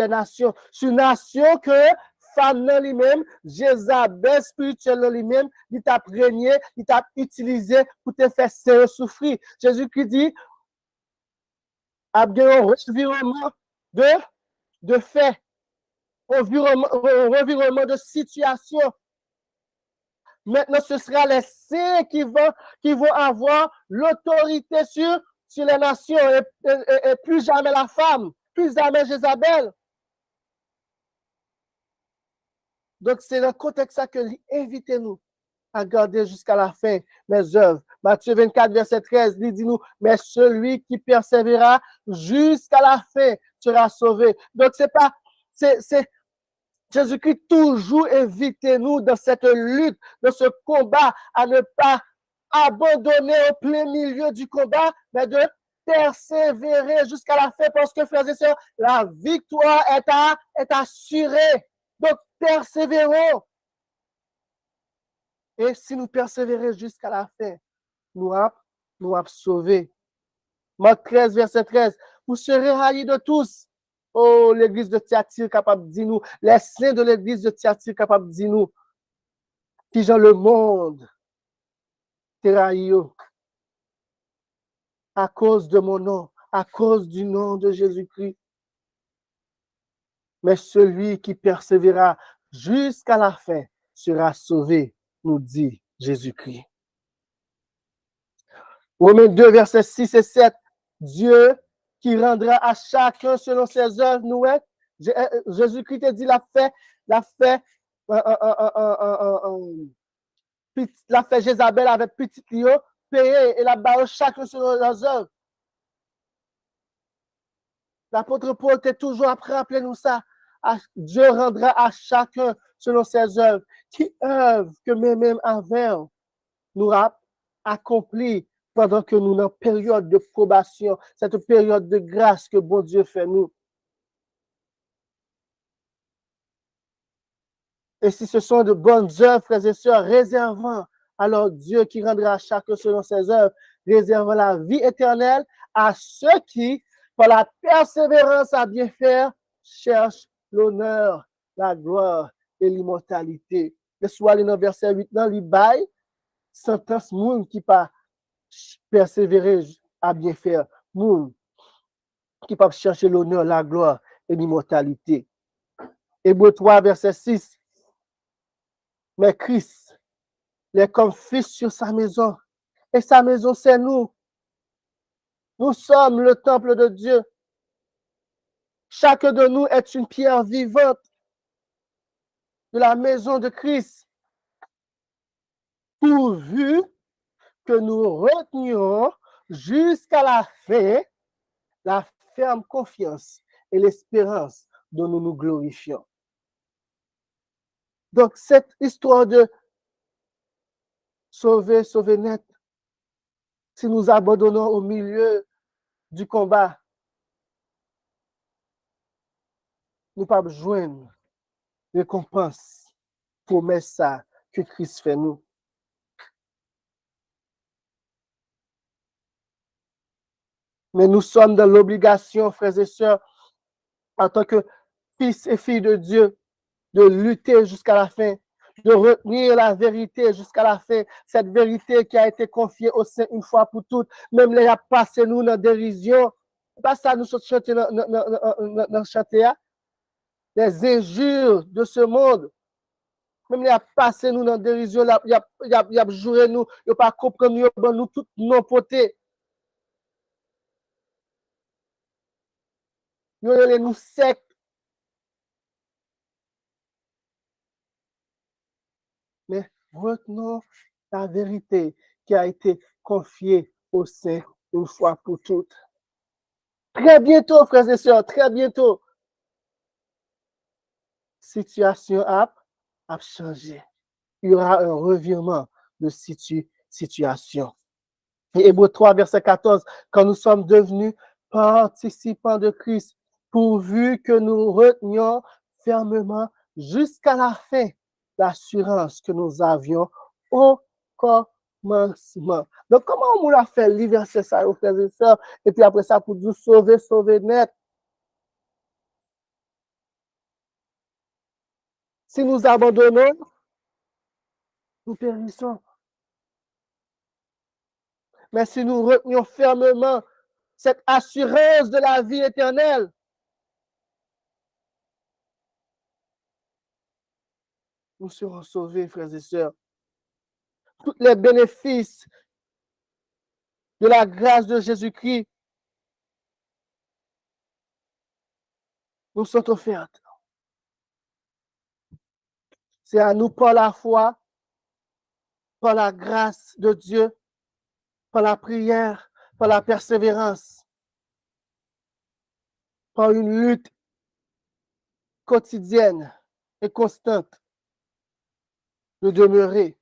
nations. Sur les nations que femme dans lui-même, Jézabel spirituelle dans lui-même, il t'a régné, il t'a utilisé pour te faire souffrir. Jésus-Christ dit, a un revirement de fait, revirement de situation. Maintenant, ce sera les saints qui vont avoir l'autorité sur les nations et plus jamais la femme, plus jamais Jézabel. Donc, c'est dans le contexte ça que invitez-nous à garder jusqu'à la fin mes œuvres. Matthieu 24, verset 13, il dit nous, mais celui qui persévérera jusqu'à la fin sera sauvé. Donc, c'est Jésus-Christ toujours invitez-nous dans cette lutte, dans ce combat, à ne pas abandonner au plein milieu du combat, mais de persévérer jusqu'à la fin, parce que, frères et sœurs, la victoire est assurée. Donc, persévérons. Et si nous persévérons jusqu'à la fin, nous avons sauvé. Marc 13, verset 13. Vous serez haïs de tous. Oh, l'église de Thyatire capable de dire nous, les saints de l'église de Thyatire capable de dire nous, qui dans le monde, t'es à cause de mon nom, à cause du nom de Jésus-Christ. Mais celui qui persévérera jusqu'à la fin sera sauvé, nous dit Jésus-Christ. Romains 2, versets 6 et 7. Dieu qui rendra à chacun selon ses œuvres, nous, Jésus-Christ a dit l'a fait Jézabel avec petit Lio, payer et la barre chacun selon leurs œuvres. L'apôtre Paul était toujours après, rappelez-nous ça. Dieu rendra à chacun selon ses œuvres. Qui œuvre que même envers nous a accompli pendant que nous dans période de probation, cette période de grâce que bon Dieu fait nous. Et si ce sont de bonnes œuvres, frères et sœurs, réservant alors Dieu qui rendra à chacun selon ses œuvres, réservant la vie éternelle à ceux qui, par la persévérance à bien faire, cherchent l'honneur, la gloire et l'immortalité. Et soit dans le verset 8, dans l'Ibaï, sentence moun qui pas persévérer à bien faire, moun qui pas chercher l'honneur, la gloire et l'immortalité. Hébreux 3, verset 6. Mais Christ, il est comme fils sur sa maison. Et sa maison, c'est nous. Nous sommes le temple de Dieu. Chacun de nous est une pierre vivante de la maison de Christ. Pourvu que nous retenions jusqu'à la fin la ferme confiance et l'espérance dont nous nous glorifions. Donc, cette histoire de sauver, sauver net, si nous abandonnons au milieu du combat, nous ne pouvons pas joindre récompense, promesse ça que Christ fait nous. Mais nous sommes dans l'obligation, frères et sœurs, en tant que fils et filles de Dieu, de lutter jusqu'à la fin, de retenir la vérité jusqu'à la fin, cette vérité qui a été confiée au Saint une fois pour toutes, même les a passé nous dans dérision. Pas ça nous chanter dans chanter, les injures de ce monde. Même les a passé nous dans dérision, il a joué nous, il n'a pas compris nous toutes nos potés. Il a nous secs. Mais retenons la vérité qui a été confiée au Saint une fois pour toutes. Très bientôt, frères et sœurs, très bientôt, situation a changé. Il y aura un revirement de situation. Et Hébreux 3, verset 14, quand nous sommes devenus participants de Christ, pourvu que nous retenions fermement jusqu'à la fin l'assurance que nous avions au commencement. Donc, comment on l'a fait, le verset ça, frères et sœurs, et puis après ça, pour nous sauver, sauver net. Si nous abandonnons, nous périssons. Mais si nous retenions fermement cette assurance de la vie éternelle, nous serons sauvés, frères et sœurs. Tous les bénéfices de la grâce de Jésus-Christ nous sont offerts. C'est à nous par la foi, par la grâce de Dieu, par la prière, par la persévérance, par une lutte quotidienne et constante de demeurer,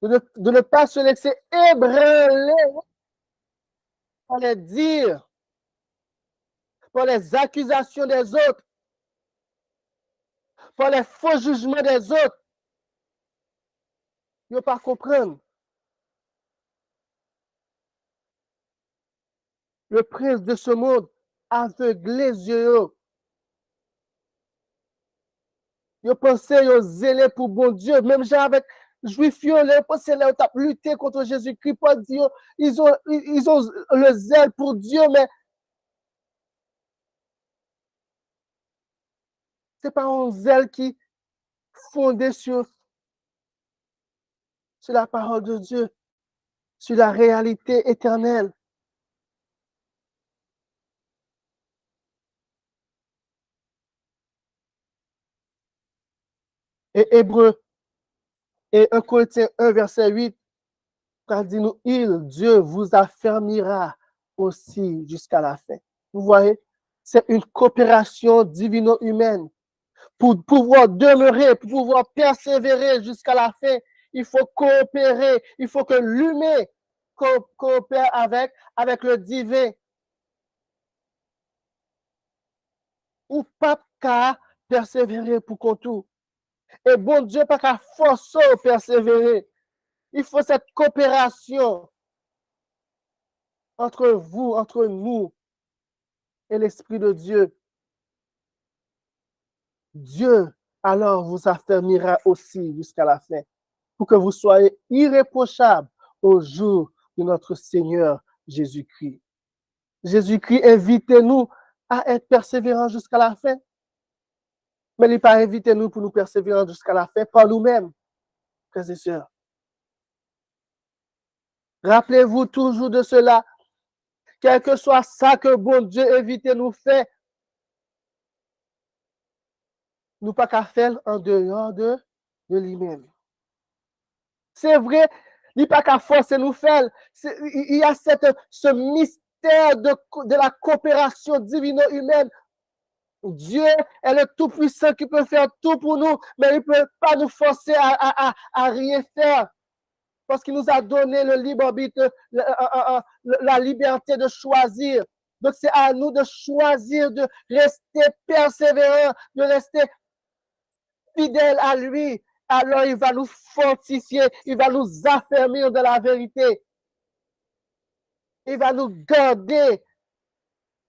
de ne pas se laisser ébranler par les dires, par les accusations des autres, par les faux jugements des autres. Ils ne pas comprendre. Le prince de ce monde aveugle les yeux. Ils pensaient qu'ils zélé pour bon Dieu. Même gens avec Juifs, ils pensaient qu'ils ont lutté contre Jésus-Christ pour dire ils ont le zèle pour Dieu, mais ce n'est pas un zèle qui fondé sur la parole de Dieu, sur la réalité éternelle. Et Hébreux et 1 Corinthiens 1, verset 8, Quand il dit nous, Dieu vous affermira aussi jusqu'à la fin. Vous voyez, c'est une coopération divino-humaine. Pour pouvoir demeurer, pour pouvoir persévérer jusqu'à la fin, il faut coopérer. Il faut que l'humain coopère avec le divin. Ou pas qu'à persévérer pour qu'on tout. Et bon Dieu, pas qu'à forcer à persévérer. Il faut cette coopération entre nous et l'Esprit de Dieu. Dieu, alors, vous affermira aussi jusqu'à la fin, pour que vous soyez irréprochables au jour de notre Seigneur Jésus-Christ. Jésus-Christ, invitez-nous à être persévérants jusqu'à la fin. Mais il n'est pas invité nous pour nous persévérer jusqu'à la fin par nous-mêmes, frères et sœurs. Rappelez-vous toujours de cela. Quel que soit ça que bon Dieu invite nous faire, nous pas qu'à faire en dehors de lui-même. C'est vrai, il n'y a pas qu'à forcer nous faire. Il y a ce mystère de la coopération divino-humaine. Dieu est le Tout-Puissant qui peut faire tout pour nous, mais il ne peut pas nous forcer à rien faire. Parce qu'il nous a donné le libre arbitre, la liberté de choisir. Donc, c'est à nous de choisir, de rester persévérant, de rester fidèle à lui. Alors, il va nous fortifier, il va nous affermir de la vérité. Il va nous garder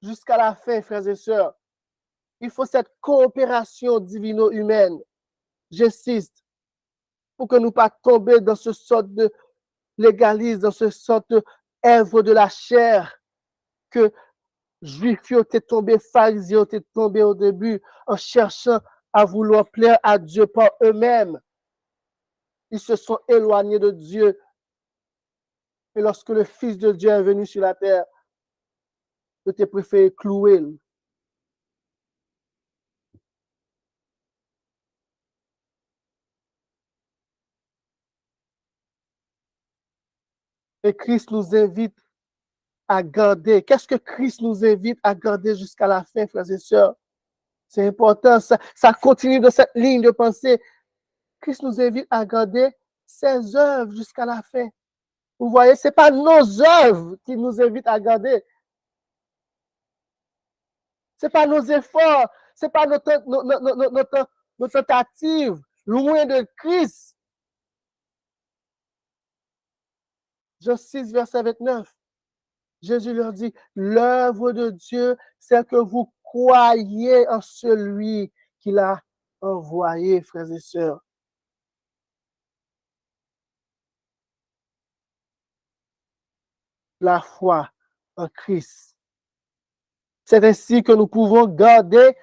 jusqu'à la fin, frères et sœurs. Il faut cette coopération divino-humaine. J'insiste, pour que nous ne pas tomber dans ce sorte de légalisme, dans ce sorte d'œuvre de la chair que Juifs étaient tombés, pharisiens étaient tombés au début en cherchant à vouloir plaire à Dieu par eux-mêmes. Ils se sont éloignés de Dieu. Et lorsque le Fils de Dieu est venu sur la terre, il était préféré clouer. Et Christ nous invite à garder. Qu'est-ce que Christ nous invite à garder jusqu'à la fin, frères et sœurs? C'est important, ça continue de cette ligne de pensée. Christ nous invite à garder ses œuvres jusqu'à la fin. Vous voyez, ce n'est pas nos œuvres qui nous invitent à garder. Ce n'est pas nos efforts, ce n'est pas nos tentatives, loin de Christ. Jean 6, verset 29. Jésus leur dit, l'œuvre de Dieu, c'est que vous croyez en celui qu'il a envoyé, frères et sœurs. La foi en Christ. C'est ainsi que nous pouvons garder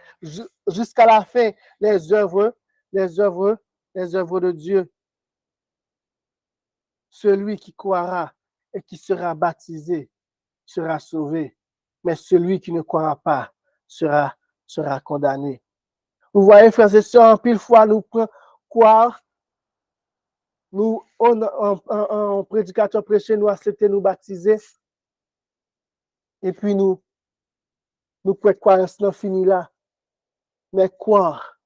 jusqu'à la fin les œuvres de Dieu. Celui qui croira et qui sera baptisé sera sauvé, mais celui qui ne croira pas sera condamné. Vous voyez, frères et sœurs, en pile fois, nous croire, nous, en prédicateur prêché, nous accepter, nous baptiser, et puis nous pouvons croire, c'est fini là. Mais croire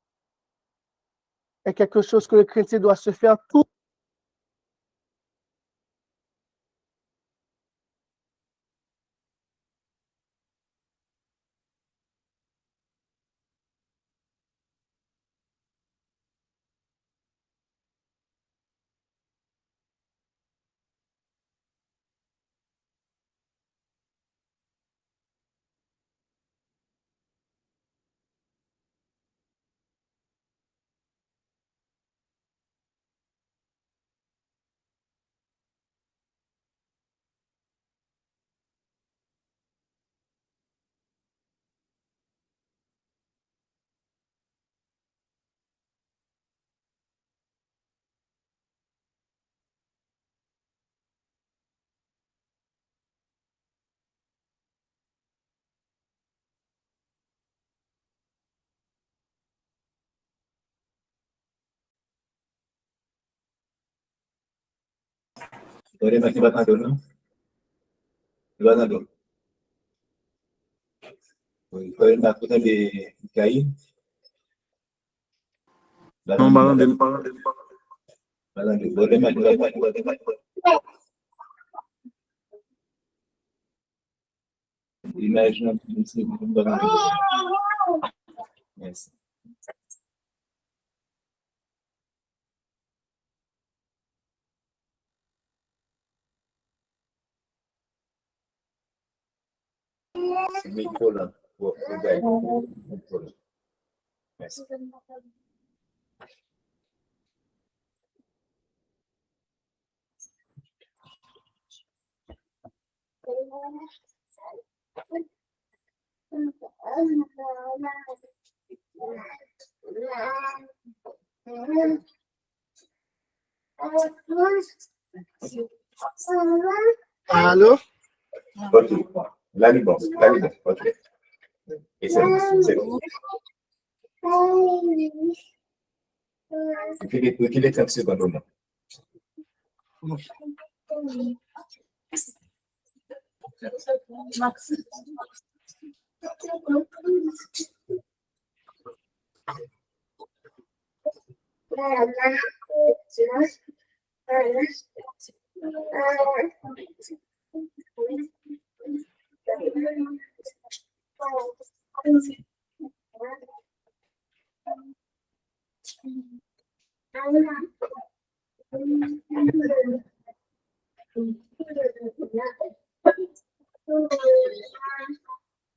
est quelque chose que le chrétien doit se faire tout Boleh masih batang dulu. Batang dulu. Boleh nak kita di kain. Non, balan de Batang dulu. Boleh maju. Imagine batang dulu. Yes. Semicolon. Yes. Allô? Ok. La libance. Ok. Et c'est bon. Qu'il est 30 secondes au moins.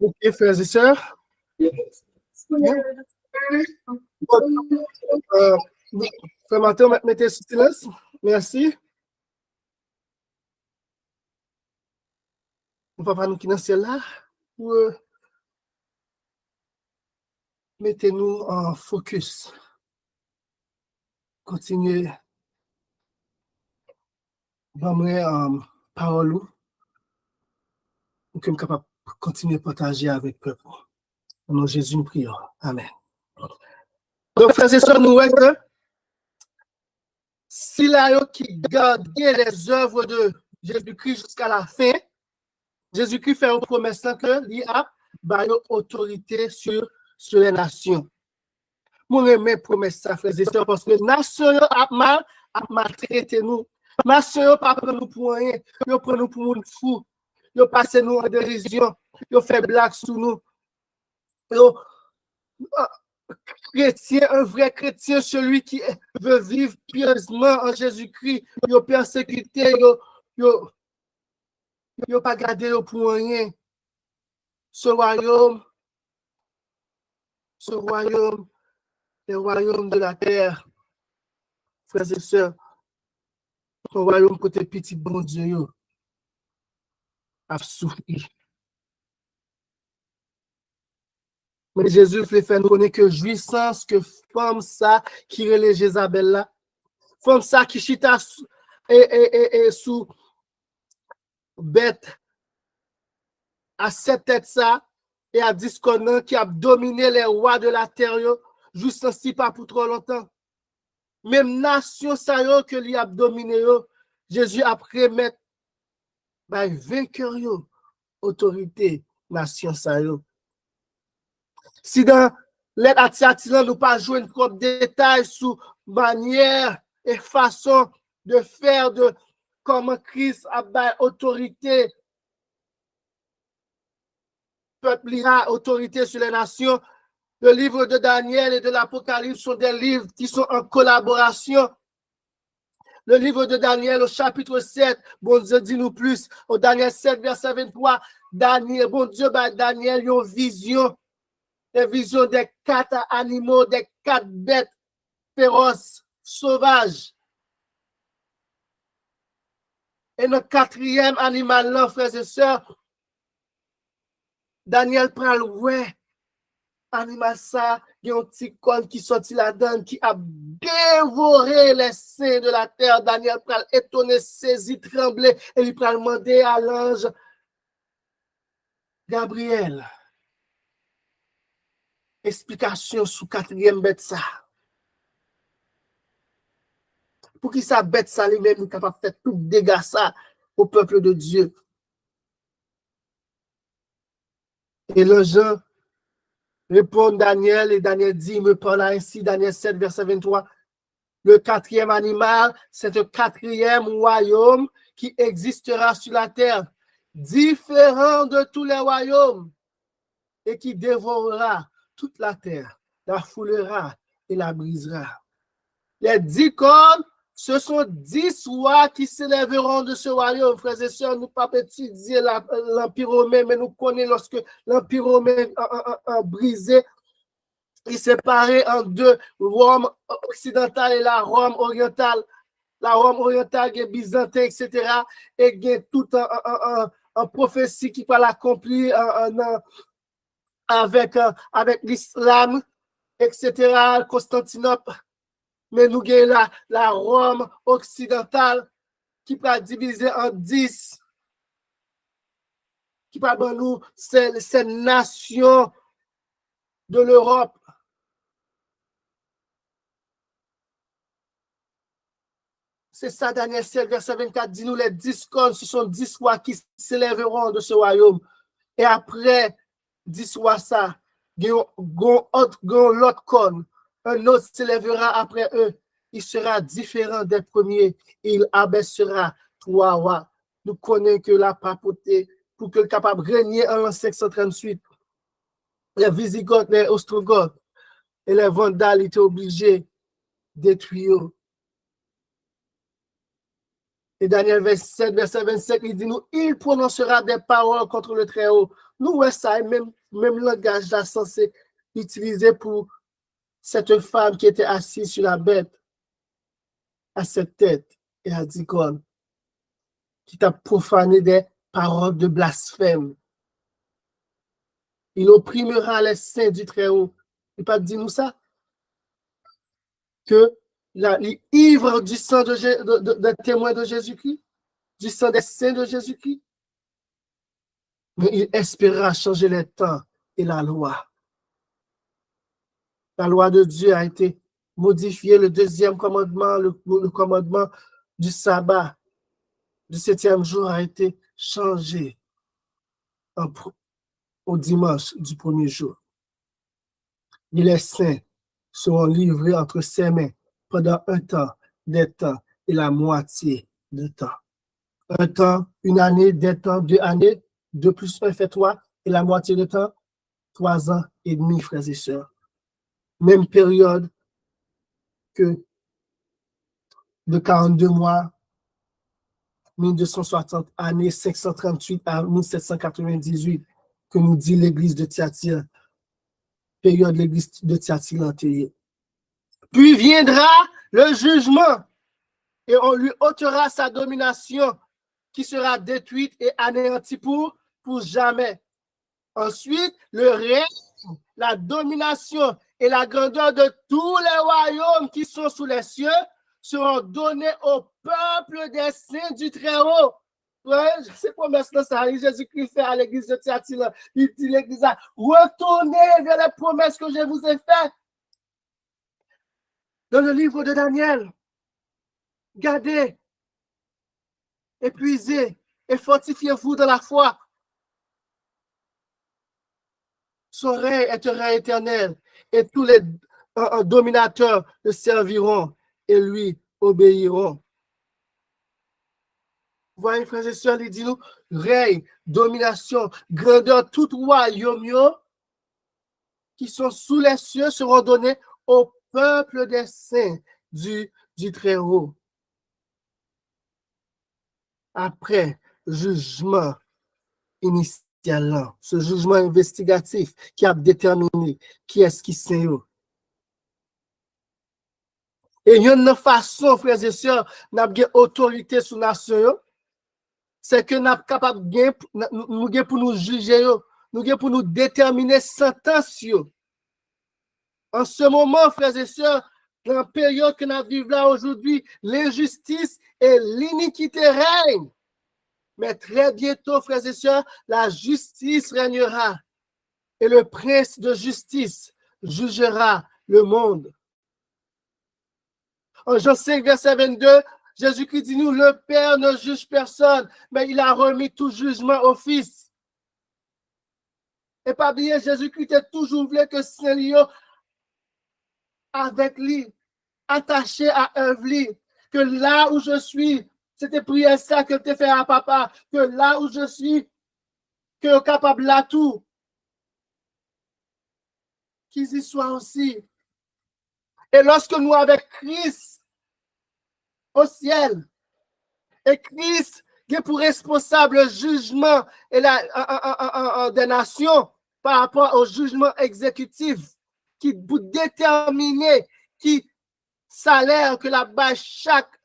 Ok, frères et sœurs. Frère Mathieu, mettez sous silence. Merci. Mon papa nous qui dans le ciel là. Mettez-nous en focus. Continuez. Vraiment, parole pour que nous capable continuer à partager avec le peuple. Au nom de Jésus, nous prions. Amen. Donc, frères et sœurs, nous voyons que si là, qui gardait les œuvres de Jésus-Christ jusqu'à la fin, Jésus-Christ fait une promesse que il a autorité sur les nations. Moi, je promesse ça, frères et sœurs, parce que les nations a maltraité nous. Les nations ne pas prendre nous pour rien. Ils prennent nous pour nous fous. Ils passent nous en dérision. Ils font blagues sur nous. Chrétien, un vrai chrétien, celui qui veut vivre pieusement en Jésus-Christ, il est persécuté, il n'a pas gardé pour rien. Ce royaume, le royaume de la terre, frères et sœurs, un royaume côté petit bon Dieu, a souffert. Mais Jésus fait nous connaître que jouissance, que femme ça qui relève Jézabel là, femme ça qui chita et sous bête à cette tête ça et à disconnant qui a dominé les rois de la terre, jouissance si pas pour trop longtemps. Même nation ça yo que lui a dominé yo, Jésus a remettre by vainqueur yo autorité nation ça yo. Si dans lettre à Thyatire, nous pas jouer trop de détails sur manière et façon de faire de comment Christ a ba autorité, peuple a autorité sur les nations. Le livre de Daniel et de l'Apocalypse sont des livres qui sont en collaboration. Le livre de Daniel au chapitre 7, bon Dieu dit-nous plus, au Daniel 7, verset 23, Daniel, bon Dieu, Daniel, une vision. Des visions des 4 animaux, des 4 bêtes féroces, sauvages. Et le 4e animal, là, frères et sœurs, Daniel prend le ouais, animal ça, il y a un petit col qui sortit là-dedans, qui a dévoré les saints de la terre. Daniel prend étonné, saisi, tremblé, et il prend demander à l'ange Gabriel. Explication sur 4e bête ça. pour qui sa bête ça lui-même est capable de faire tout dégâts ça au peuple de Dieu. Et l'ange répond Daniel, et Daniel dit, il me parle ainsi, Daniel 7, verset 23. Le quatrième animal, c'est un quatrième royaume qui existera sur la terre, différent de tous les royaumes, et qui dévorera toute la terre, la foulera et la brisera. Les 10 cornes, ce sont 10 rois qui s'élèveront de ce royaume. Frères et sœurs, nous ne pouvons pas étudier l'Empire romain, mais nous connaissons lorsque l'Empire romain a brisé, il s'est séparé en deux, Rome occidentale et la Rome orientale. La Rome orientale, il byzantin, etc. Et il y a tout en prophétie qui va l'accomplir avec l'islam, etc. Constantinople. Mais nous avons la Rome occidentale qui va diviser en 10. Qui va nous ces nations de l'Europe. C'est ça, Daniel 7, verset 24, dit-nous les 10 cornes, ce sont 10 rois qui s'élèveront de ce royaume. Et après 10 rois, ça, l'autre corne, un autre s'élèvera après eux. Il sera différent des premiers. Il abaissera 3 rois. Nous connaissons que la papauté, pour que le capable de régner en 538, les Visigoths, les Ostrogoths et les Vandales étaient obligés de détruire. Et Daniel 7, verset 27, il dit, il prononcera des paroles contre le Très-Haut. Nous, ouais, ça, même langage là, censé utiliser pour cette femme qui était assise sur la bête, à cette tête et à 10 cornes, qui t'a profané des paroles de blasphème. Il opprimera les saints du Très-Haut. Il pas dit nous ça? Que l'ivre du sang de témoins de Jésus-Christ, du sang des saints de Jésus-Christ. Mais il espéra changer les temps et la loi. La loi de Dieu a été modifiée, le deuxième commandement, le commandement du sabbat, du 7e jour a été changé au dimanche du premier jour. Et les saints seront livrés entre ses mains pendant un temps, des temps et la moitié de temps. Un temps, une année, des temps, 2 années, 2 plus 1 fait 3, et la moitié de temps, 3 ans et demi, frères et sœurs. Même période que de 42 mois, 1260 années, 538 à 1798, que nous dit l'église de Thyatire, période de l'église de Thyatire enterrée. Puis viendra le jugement, et on lui ôtera sa domination, qui sera détruite et anéantie pour jamais. Ensuite, le règne, la domination et la grandeur de tous les royaumes qui sont sous les cieux seront donnés au peuple des saints du Très-Haut. Ouais, c'est promesse là, ça. Jésus-Christ fait à l'église de Thyatire. Il dit l'église, retournez vers les promesses que je vous ai faites. Dans le livre de Daniel, gardez, épuisez et fortifiez-vous dans la foi. Son règne est un règne éternel et tous les dominateurs le serviront et lui obéiront. Vous voyez, frères et sœurs, il dit nous, règne, domination, grandeur, tout royaume qui sont sous les cieux seront donnés au peuple des saints du Très-Haut. Après jugement initial, ce jugement investigatif qui a déterminé qui est-ce qui c'est. Et il y a une façon, frères et sœurs, d'avoir autorité sur la nation, c'est que nous sommes capables de pour nous juger, nous pour nous déterminer sentence. En ce moment, frères et sœurs, dans la période que nous vivons là aujourd'hui, l'injustice et l'iniquité règnent. Mais très bientôt, frères et sœurs, la justice régnera. Et le prince de justice jugera le monde. En Jean 5, verset 22, Jésus-Christ dit nous, le Père ne juge personne, mais il a remis tout jugement au Fils. Et pas oublier, Jésus-Christ est toujours voulu que Saint-Lio avec lui, attaché à œuvre, que là où je suis, c'était prier ça que tu fait à papa, que là où je suis, que je suis capable de tout, qu'ils y soient aussi. Et lorsque nous avec Christ au ciel, et Christ qui est pour responsable le jugement et des nations par rapport au jugement exécutif, qui pour déterminer qui salaire que la base chaque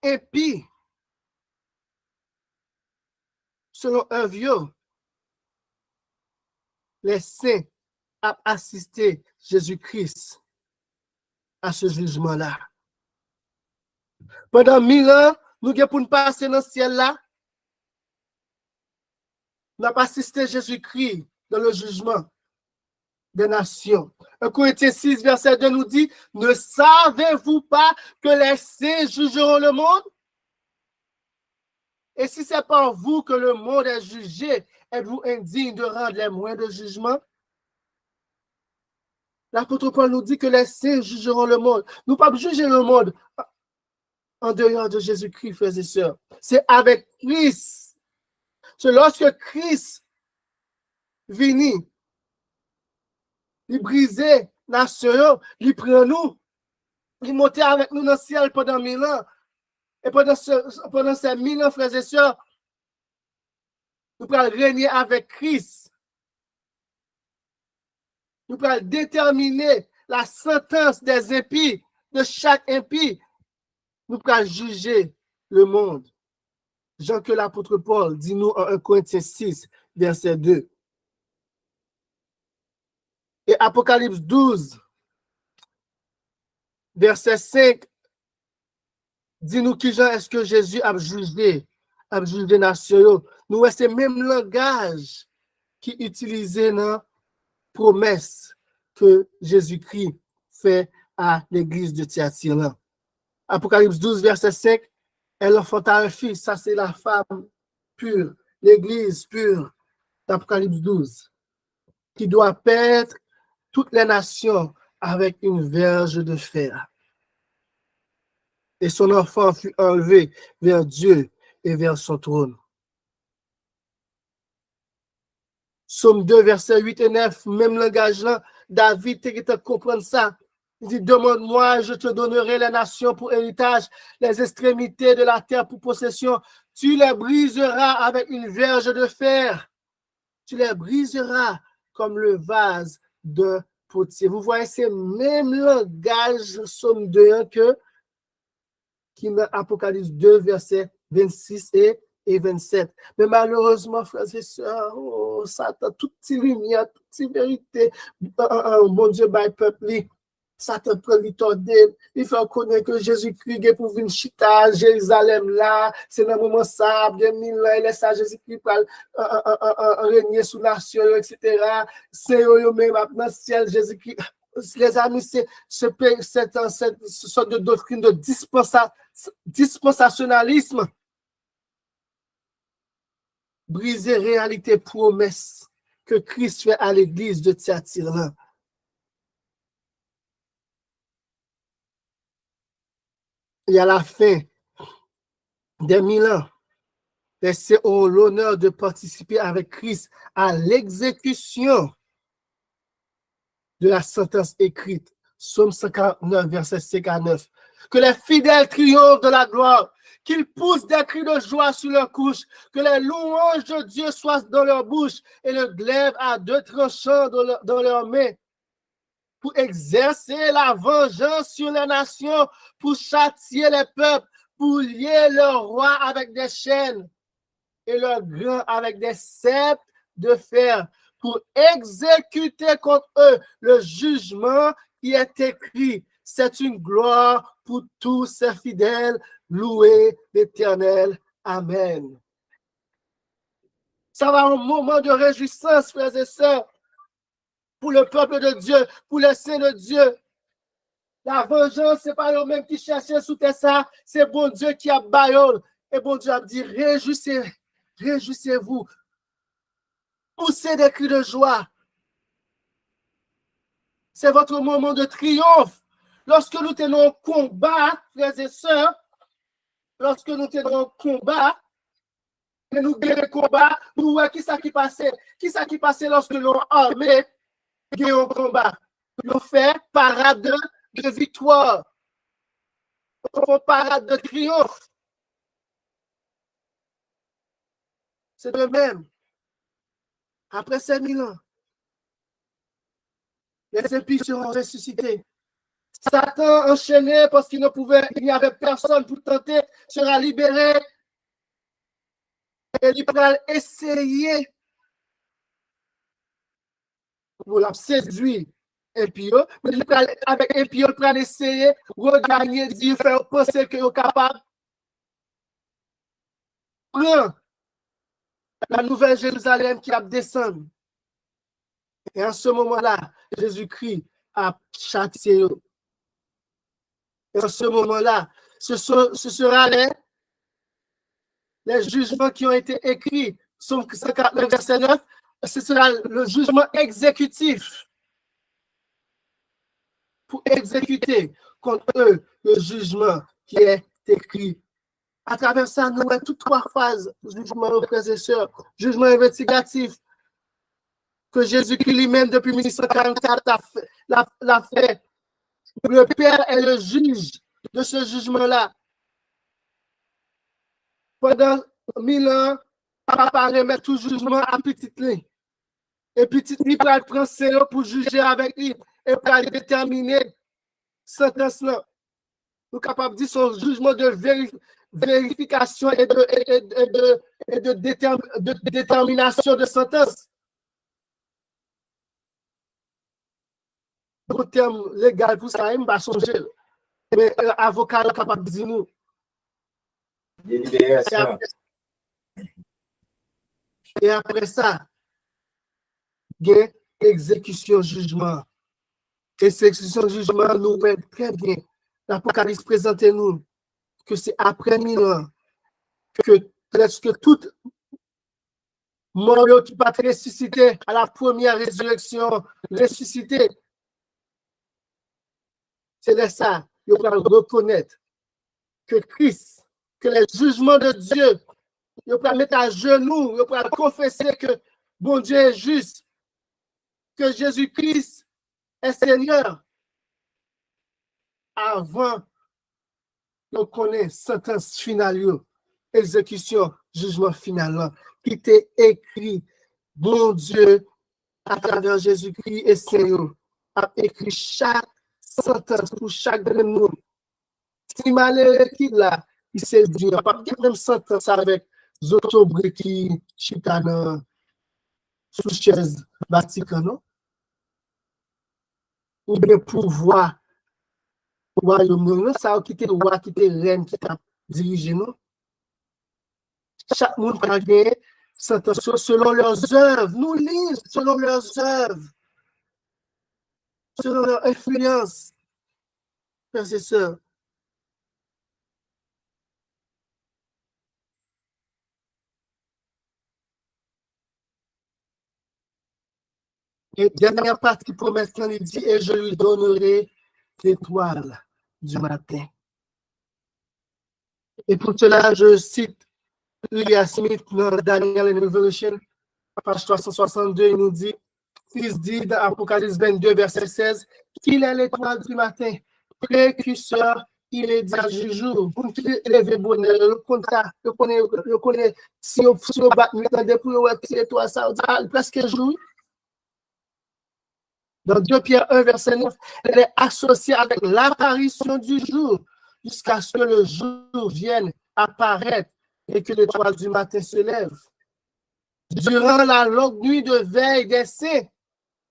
épi selon un vieux, les saints ont assisté Jésus-Christ à ce jugement-là. Pendant 1000 ans, nous avons pour nous passer dans le ciel-là, nous avons assisté Jésus-Christ dans le jugement des nations. 1 Corinthiens 6, verset 2 nous dit, ne savez-vous pas que les saints jugeront le monde? Et si c'est par vous que le monde est jugé, êtes-vous indigne de rendre les moindres jugements? L'apôtre Paul nous dit que les saints jugeront le monde. Nous ne pouvons pas juger le monde en dehors de Jésus-Christ, frères et sœurs. C'est avec Christ. C'est lorsque Christ vient, il brisait la nation, il prend nous, il montait avec nous dans le ciel pendant 1000 ans. Et pendant ces 1000 ans, frères et sœurs, nous pouvons régner avec Christ. Nous pouvons déterminer la sentence des impies, de chaque impie. Nous pouvons juger le monde. Jean que l'apôtre Paul dit nous en 1 Corinthiens 6, verset 2. Et Apocalypse 12, verset 5, dit nous qui Jean est-ce que Jésus a jugé nation. Nous avons ce même langage qui est utilisé dans la promesse que Jésus-Christ fait à l'église de Thyatire. Apocalypse 12, verset 5, elle enfanta un fils, ça c'est la femme pure, l'église pure d'Apocalypse 12, qui doit paître toutes les nations avec une verge de fer. Et son enfant fut enlevé vers Dieu et vers son trône. Psaume 2, verset 8 et 9, même langage-là, David te comprendre ça. Il dit, demande-moi, je te donnerai les nations pour héritage, les extrémités de la terre pour possession. Tu les briseras avec une verge de fer. Tu les briseras comme le vase de potier. Vous voyez, c'est même langage, Psaume 2, qui met Apocalypse 2, versets 26 et 27. Mais malheureusement, frères et sœurs, Satan, toute lumière, toute vérité, mon Dieu, by peuple, Satan prend l'itordé, il fait connaître que Jésus-Christ est pour venir chita à Jérusalem là, c'est dans le moment ça, bien mille ans, il laisse à Jésus-Christ pour régner sous la nation, etc. C'est eux même maintenant, ciel, Jésus-Christ. Les amis, c'est cette sorte de doctrine de dispensationalisme. Briser réalité promesse que Christ fait à l'église de Thyatire. Et à la fin des 1000 ans, les saints ont l'honneur de participer avec Christ à l'exécution de la sentence écrite. Psaume 149, verset 5 à 9. Que les fidèles triomphent de la gloire, qu'ils poussent des cris de joie sur leur couche, que les louanges de Dieu soient dans leur bouche et le glaive à deux tranchants dans leurs mains, pour exercer la vengeance sur les nations, pour châtier les peuples, pour lier leurs rois avec des chaînes et leurs grands avec des sceptres de fer, pour exécuter contre eux le jugement qui est écrit. C'est une gloire pour tous ces fidèles. Louez l'Éternel. Amen. Ça va un moment de réjouissance, frères et sœurs. pour le peuple de Dieu, pour les saints de Dieu. La vengeance, ce n'est pas eux-mêmes qui cherchaient sous ça, c'est bon Dieu qui a baillé. Et bon Dieu a dit, réjouissez-vous, poussez des cris de joie. C'est votre moment de triomphe. Lorsque nous tenons combat, frères et sœurs, lorsque nous tenons combat, et nous gagnons combat, nous voyons qui ça qui passait. Qui ça qui passait lorsque l'on armé gagne un combat. Nous fait parade de victoire. On fait parade de triomphe. C'est de même. Après 5000 ans, les impies seront ressuscités. Satan enchaîné parce qu'il n'y avait personne pour tenter, sera libéré. Et il va essayer pour la séduire impie, mais avec impie, il va essayer de regagner, de faire penser qu'il est capable. Prends la nouvelle Jérusalem qui a descendu. Et en ce moment-là, Jésus-Christ a châtié. Et en ce moment-là, ce sera les jugements qui ont été écrits. Somme 59, verset 9, ce sera le jugement exécutif pour exécuter contre eux le jugement qui est écrit. À travers ça, nous avons toutes trois phases du jugement, frères et sœurs. Jugement investigatif que Jésus-Christ lui-même, depuis 1844, l'a fait. Le Père est le juge de ce jugement-là. Pendant 1000 ans, papa remet tout jugement à petit lit. Et petit lit pour prendre ses pour juger avec lui et pour déterminer sentence-là. Nous sommes capables de dire son jugement de vérification et de détermination de sentence. Le terme légal pour ça, il ne va pas changer. Mais l'avocat est capable de dire nous. Et après ça, il y a exécution, jugement. Exécution, jugement, nous met très bien. L'Apocalypse présente nous que c'est après 1000 ans que presque toute mort qui va ressusciter à la première résurrection, ressusciter. C'est de ça qu'il faut reconnaître que Christ, que les jugements de Dieu, il faut mettre à genoux, il faut confesser que bon Dieu est juste, que Jésus-Christ est Seigneur, avant de connaître sentence finale, exécution, jugement final, qui était écrit, bon Dieu, à travers Jésus-Christ et Seigneur, a écrit chaque sentence pour chaque de nous. Si malheureux qui là, il s'est dit, pas de même sentence avec Zotobre qui chitane sous chaise Vatican, non? Ou bien pouvoir royaume, ça qui était roi, qui était reine, qui a dirigé nous. Chaque monde a gagné sentence selon leurs œuvres. Nous lisons selon leurs œuvres, selon leur influence. Frères et sœurs. Et dernière partie pour maintenant, il dit, et je lui donnerai l'étoile du matin. Et pour cela, je cite William Smith dans Daniel and Revelation, page 362, il nous dit, il dit dans Apocalypse 22, verset 16, qu'il est l'étoile du matin, précurseur, il est dit du jour. Pour qu'il élève bonheur, le connaît, si on bat, nous attendons pour l'étoile, ça presque jour. Dans 2 Pierre 1, verset 9, elle est associée avec l'apparition du jour jusqu'à ce que le jour vienne apparaître et que l'étoile du matin se lève. Durant la longue nuit de veille des saints,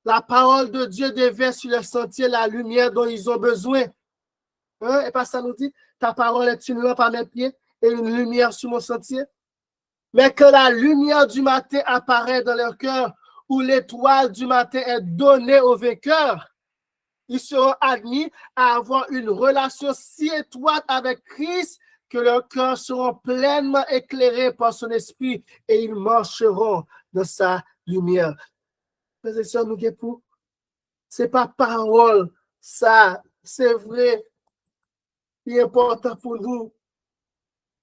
la parole de Dieu déverse sur le sentier la lumière dont ils ont besoin. Hein? Et pas ça nous dit, ta parole est une lampe à mes pieds et une lumière sur mon sentier. Mais que la lumière du matin apparaît dans leur cœur, où l'étoile du matin est donnée aux vainqueurs, ils seront admis à avoir une relation si étroite avec Christ que leurs cœurs seront pleinement éclairés par son esprit et ils marcheront dans sa lumière. Frères et sœurs, nous pour c'est pas parole, ça, c'est vrai, c'est important pour nous,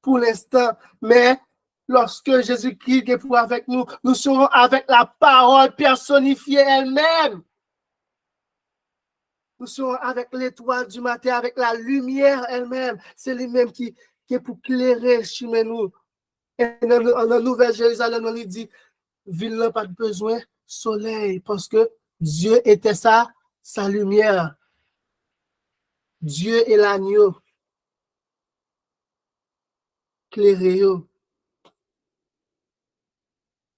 pour l'instant, mais lorsque Jésus-Christ est pour avec nous, nous serons avec la parole personnifiée elle-même. Nous serons avec l'étoile du matin, avec la lumière elle-même. C'est lui-même qui est pour éclairer chez nous. Et dans la Nouvelle Jérusalem, on lui dit, ville n'a pas besoin de soleil, parce que Dieu était sa lumière. Dieu est l'agneau. Éclairé.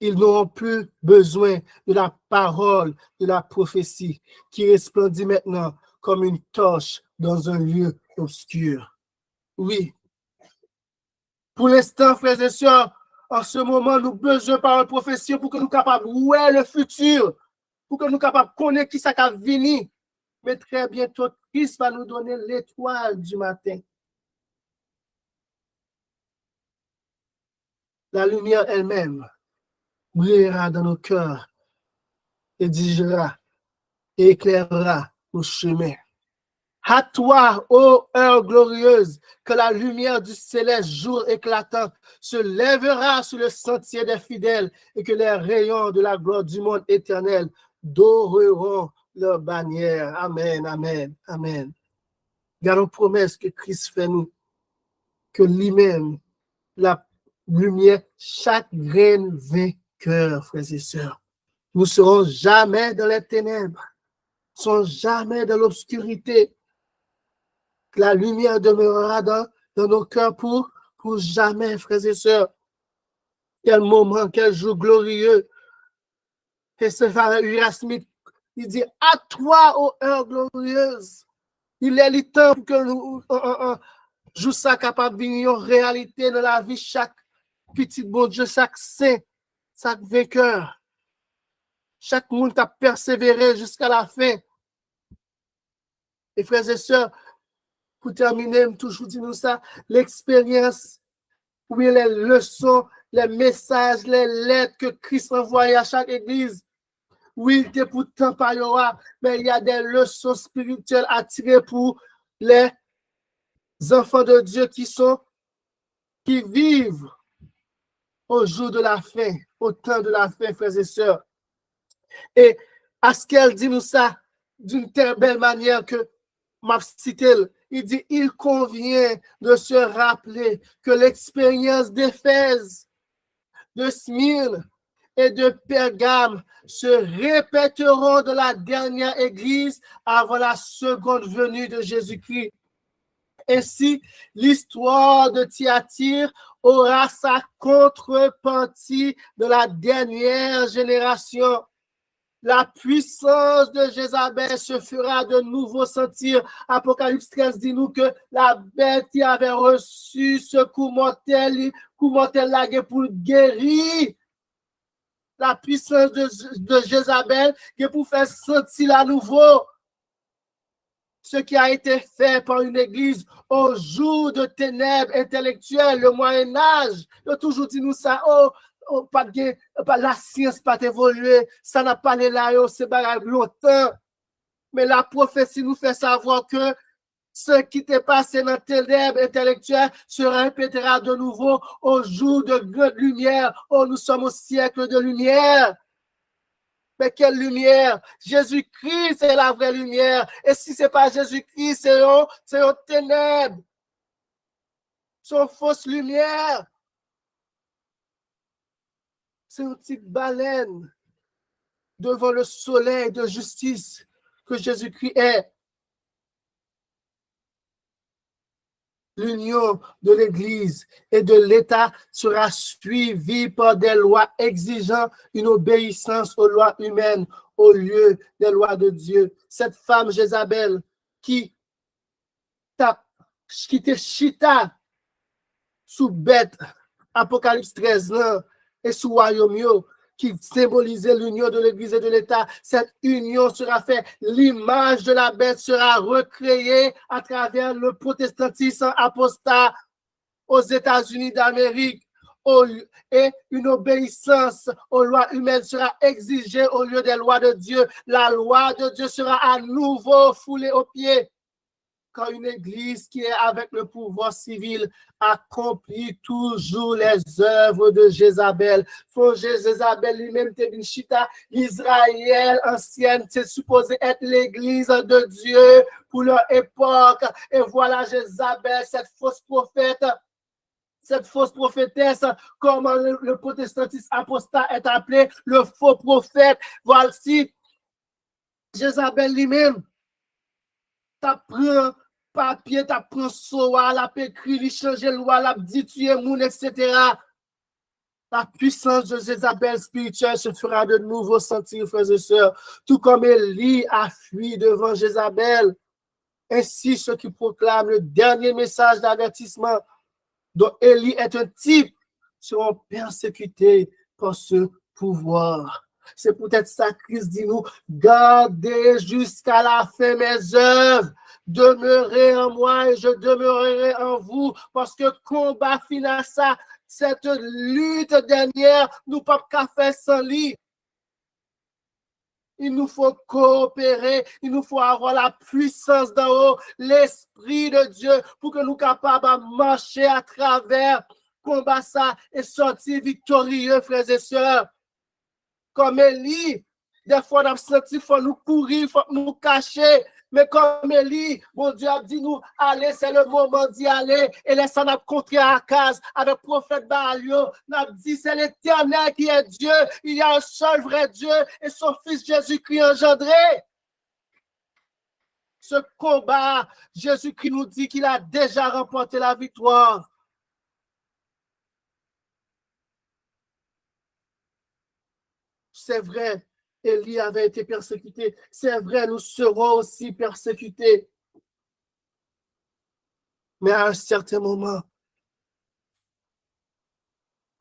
Ils n'auront plus besoin de la parole, de la prophétie, qui resplendit maintenant comme une torche dans un lieu obscur. Oui. Pour l'instant, frères et sœurs, en ce moment, nous avons besoin de parole prophétie pour que nous soyons capables de voir le futur, pour que nous soyons capables de connaître qui ça va venir. Mais très bientôt, Christ va nous donner l'étoile du matin. La lumière elle-même brillera dans nos cœurs et dirigera et éclairera nos chemins. À toi, ô heure glorieuse, que la lumière du céleste jour éclatant se lèvera sur le sentier des fidèles et que les rayons de la gloire du monde éternel doreront leur bannière. Amen, amen, amen. Gardons promesse que Christ fait nous, que lui-même, la lumière, chaque graine vainqueur, frères et sœurs. Nous ne serons jamais dans les ténèbres, nous ne serons jamais dans l'obscurité. La lumière demeurera dans nos cœurs pour jamais, frères et sœurs. Quel moment, quel jour glorieux. Et ce frère Uriah Smith, il dit, à toi, ô heure glorieuse. Il est le temps pour que nous jouons ça capable de venir en réalité dans la vie, chaque petit bon Dieu, chaque saint, chaque vainqueur. Chaque monde qui a persévéré jusqu'à la fin. Et frères et sœurs, pour terminer, toujours dis-nous ça, l'expérience, oui, les leçons, les messages, les lettres que Christ envoyait à chaque église. Oui, il pourtant pas y aura, mais il y a des leçons spirituelles à tirer pour les enfants de Dieu qui vivent au jour de la fin, au temps de la fin, frères et sœurs. Et à ce qu'elle dit nous ça d'une telle belle manière que il dit, il convient de se rappeler que l'expérience d'Éphèse, de Smyrne et de Pergame se répéteront de la dernière église avant la seconde venue de Jésus-Christ. Ainsi, l'histoire de Thyatire aura sa contrepartie de la dernière génération. La puissance de Jézabel se fera de nouveau sentir. Apocalypse 13 dit-nous que la bête qui avait reçu ce coup mortel lagué pour guérir. La puissance de Jézabel qui pour faire sentir à nouveau ce qui a été fait par une église au jour de ténèbres intellectuelles, le Moyen-Âge. Il a toujours dit nous ça, la science pas évolué, ça n'a pas les là, c'est pas longtemps. Mais la prophétie nous fait savoir que ce qui t'est passé dans ténèbres intellectuelles se répétera de nouveau au jour de grande lumière. Oh, nous sommes au siècle de lumière. Mais quelle lumière? Jésus-Christ, c'est la vraie lumière. Et si ce n'est pas Jésus-Christ, c'est une ténèbre. C'est une fausse lumière. C'est une petite baleine devant le soleil de justice que Jésus-Christ est. L'union de l'Église et de l'État sera suivie par des lois exigeant une obéissance aux lois humaines au lieu des lois de Dieu. Cette femme Jézabel qui te chita sous bête, Apocalypse 13 là, et sous royaume, qui symbolisait l'union de l'Église et de l'État. Cette union sera faite. L'image de la bête sera recréée à travers le protestantisme apostat aux États-Unis d'Amérique. Et une obéissance aux lois humaines sera exigée au lieu des lois de Dieu. La loi de Dieu sera à nouveau foulée aux pieds. Quand une église qui est avec le pouvoir civil accomplit toujours les œuvres de Jézabel. Jézabel lui-même, l'Israël ancienne, c'est supposé être l'église de Dieu pour leur époque. Et voilà Jézabel, cette fausse prophète, cette fausse prophétesse, comme le protestantisme apostat est appelé, le faux prophète. Voici Jézabel lui-même, t'apprends papier, t'apprends soa, la écrit, il change loi, la dit tuer moun, etc. La puissance de Jézabel spirituelle se fera de nouveau sentir, frères et sœurs. Tout comme Élie a fui devant Jézabel. Ainsi, ceux qui proclament le dernier message d'avertissement dont Élie est un type seront persécutés par ce pouvoir. C'est peut-être ça Christ dit nous, gardez jusqu'à la fin mes œuvres, demeurez en moi et je demeurerai en vous, parce que combat final ça, cette lutte dernière, nous ne pouvons pas faire sans lui. Il nous faut coopérer, il nous faut avoir la puissance d'en haut, l'Esprit de Dieu, pour que nous soyons capables de marcher à travers, combattre ça et sortir victorieux, frères et sœurs. Comme Élie, des fois, on a senti qu'il faut nous courir, il faut nous cacher. Mais comme Élie, mon Dieu a dit nous, allez, c'est le moment d'y aller. Et laissez nous contrer à Akaz avec le prophète Baalio. Nous a dit, c'est l'Éternel qui est Dieu. Il y a un seul vrai Dieu et son Fils Jésus-Christ engendré. Ce combat, Jésus-Christ nous dit qu'il a déjà remporté la victoire. C'est vrai, Élie avait été persécuté. C'est vrai, nous serons aussi persécutés. Mais à un certain moment,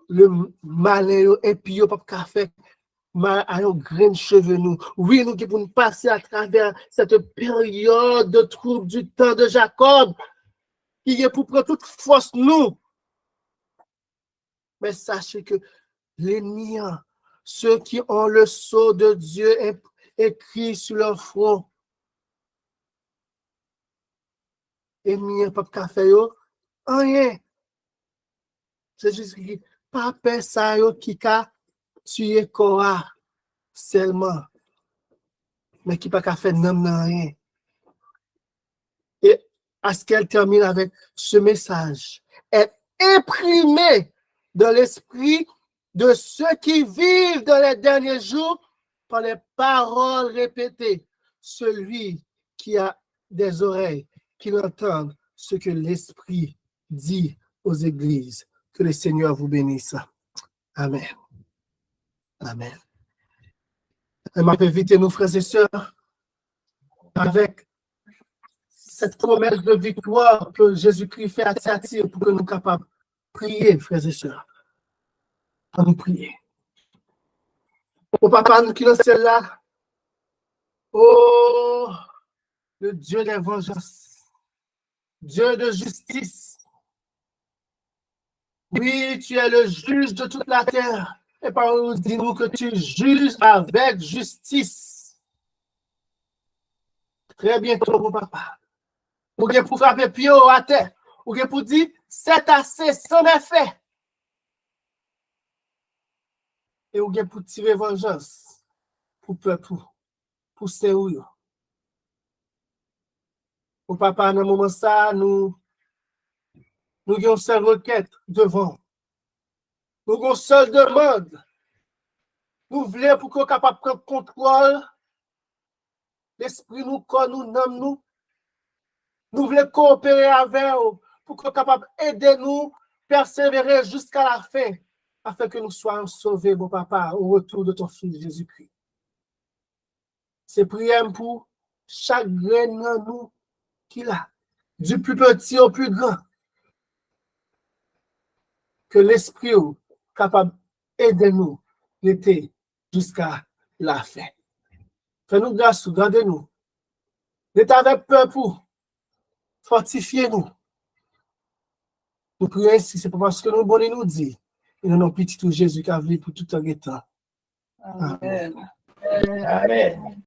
le malheur et puis il pas fait mal à nos grains de cheveux nous. Oui, nous qui pouvons passer à travers cette période de trouble du temps de Jacob, qui est pour prendre toute force nous. Mais sachez que l'ennemi, ceux qui ont le sceau de Dieu écrit sur leur front, ennemi pas faire rien. C'est juste que pas personne qui a tué Korah seulement, mais qui pas faire rien. Et à ce qu'elle termine avec ce message, est imprimé dans l'esprit de ceux qui vivent dans les derniers jours par les paroles répétées. Celui qui a des oreilles, qui entende ce que l'Esprit dit aux églises. Que le Seigneur vous bénisse. Amen. Amen. Je m'appelle vite, nous, frères et sœurs, avec cette promesse de victoire que Jésus-Christ fait à Thyatire pour que nous soyons capables de prier, frères et sœurs. À nous prier. Au papa, nous qui sommes là, oh, le Dieu des vengeances, Dieu de justice. Oui, tu es le juge de toute la terre. Et par nous, dis-nous que tu juges avec justice. Très bientôt, mon papa. Ou bien pour frapper pied à terre. Ou bien pour dire, c'est assez, c'en est fait. Et ou bien pour tirer vengeance. Pour peuple, pour Séoul. Au papa, dans le moment ça, nous avons une seule requête devant. Nous avons une seule demande. Nous voulons pour qu'on soit capable de prendre contrôle. L'esprit nous connaît, nous nomme nous. Nous voulons coopérer avec eux pour qu'on soit capable d'aider nous, persévérer jusqu'à la fin, afin que nous soyons sauvés, mon papa, au retour de ton Fils Jésus-Christ. C'est prière pour chaque grain de nous qu'il a, du plus petit au plus grand. Que l'Esprit est capable d'aider nous l'été jusqu'à la fin. Fais-nous grâce, gardez-nous. L'état avec peur pour fortifier nous. Nous prions ainsi, c'est pas parce que nous bonnes nous dit. Et nous avons petit tout Jésus qui a vécu pour tout un temps. Amen. Amen.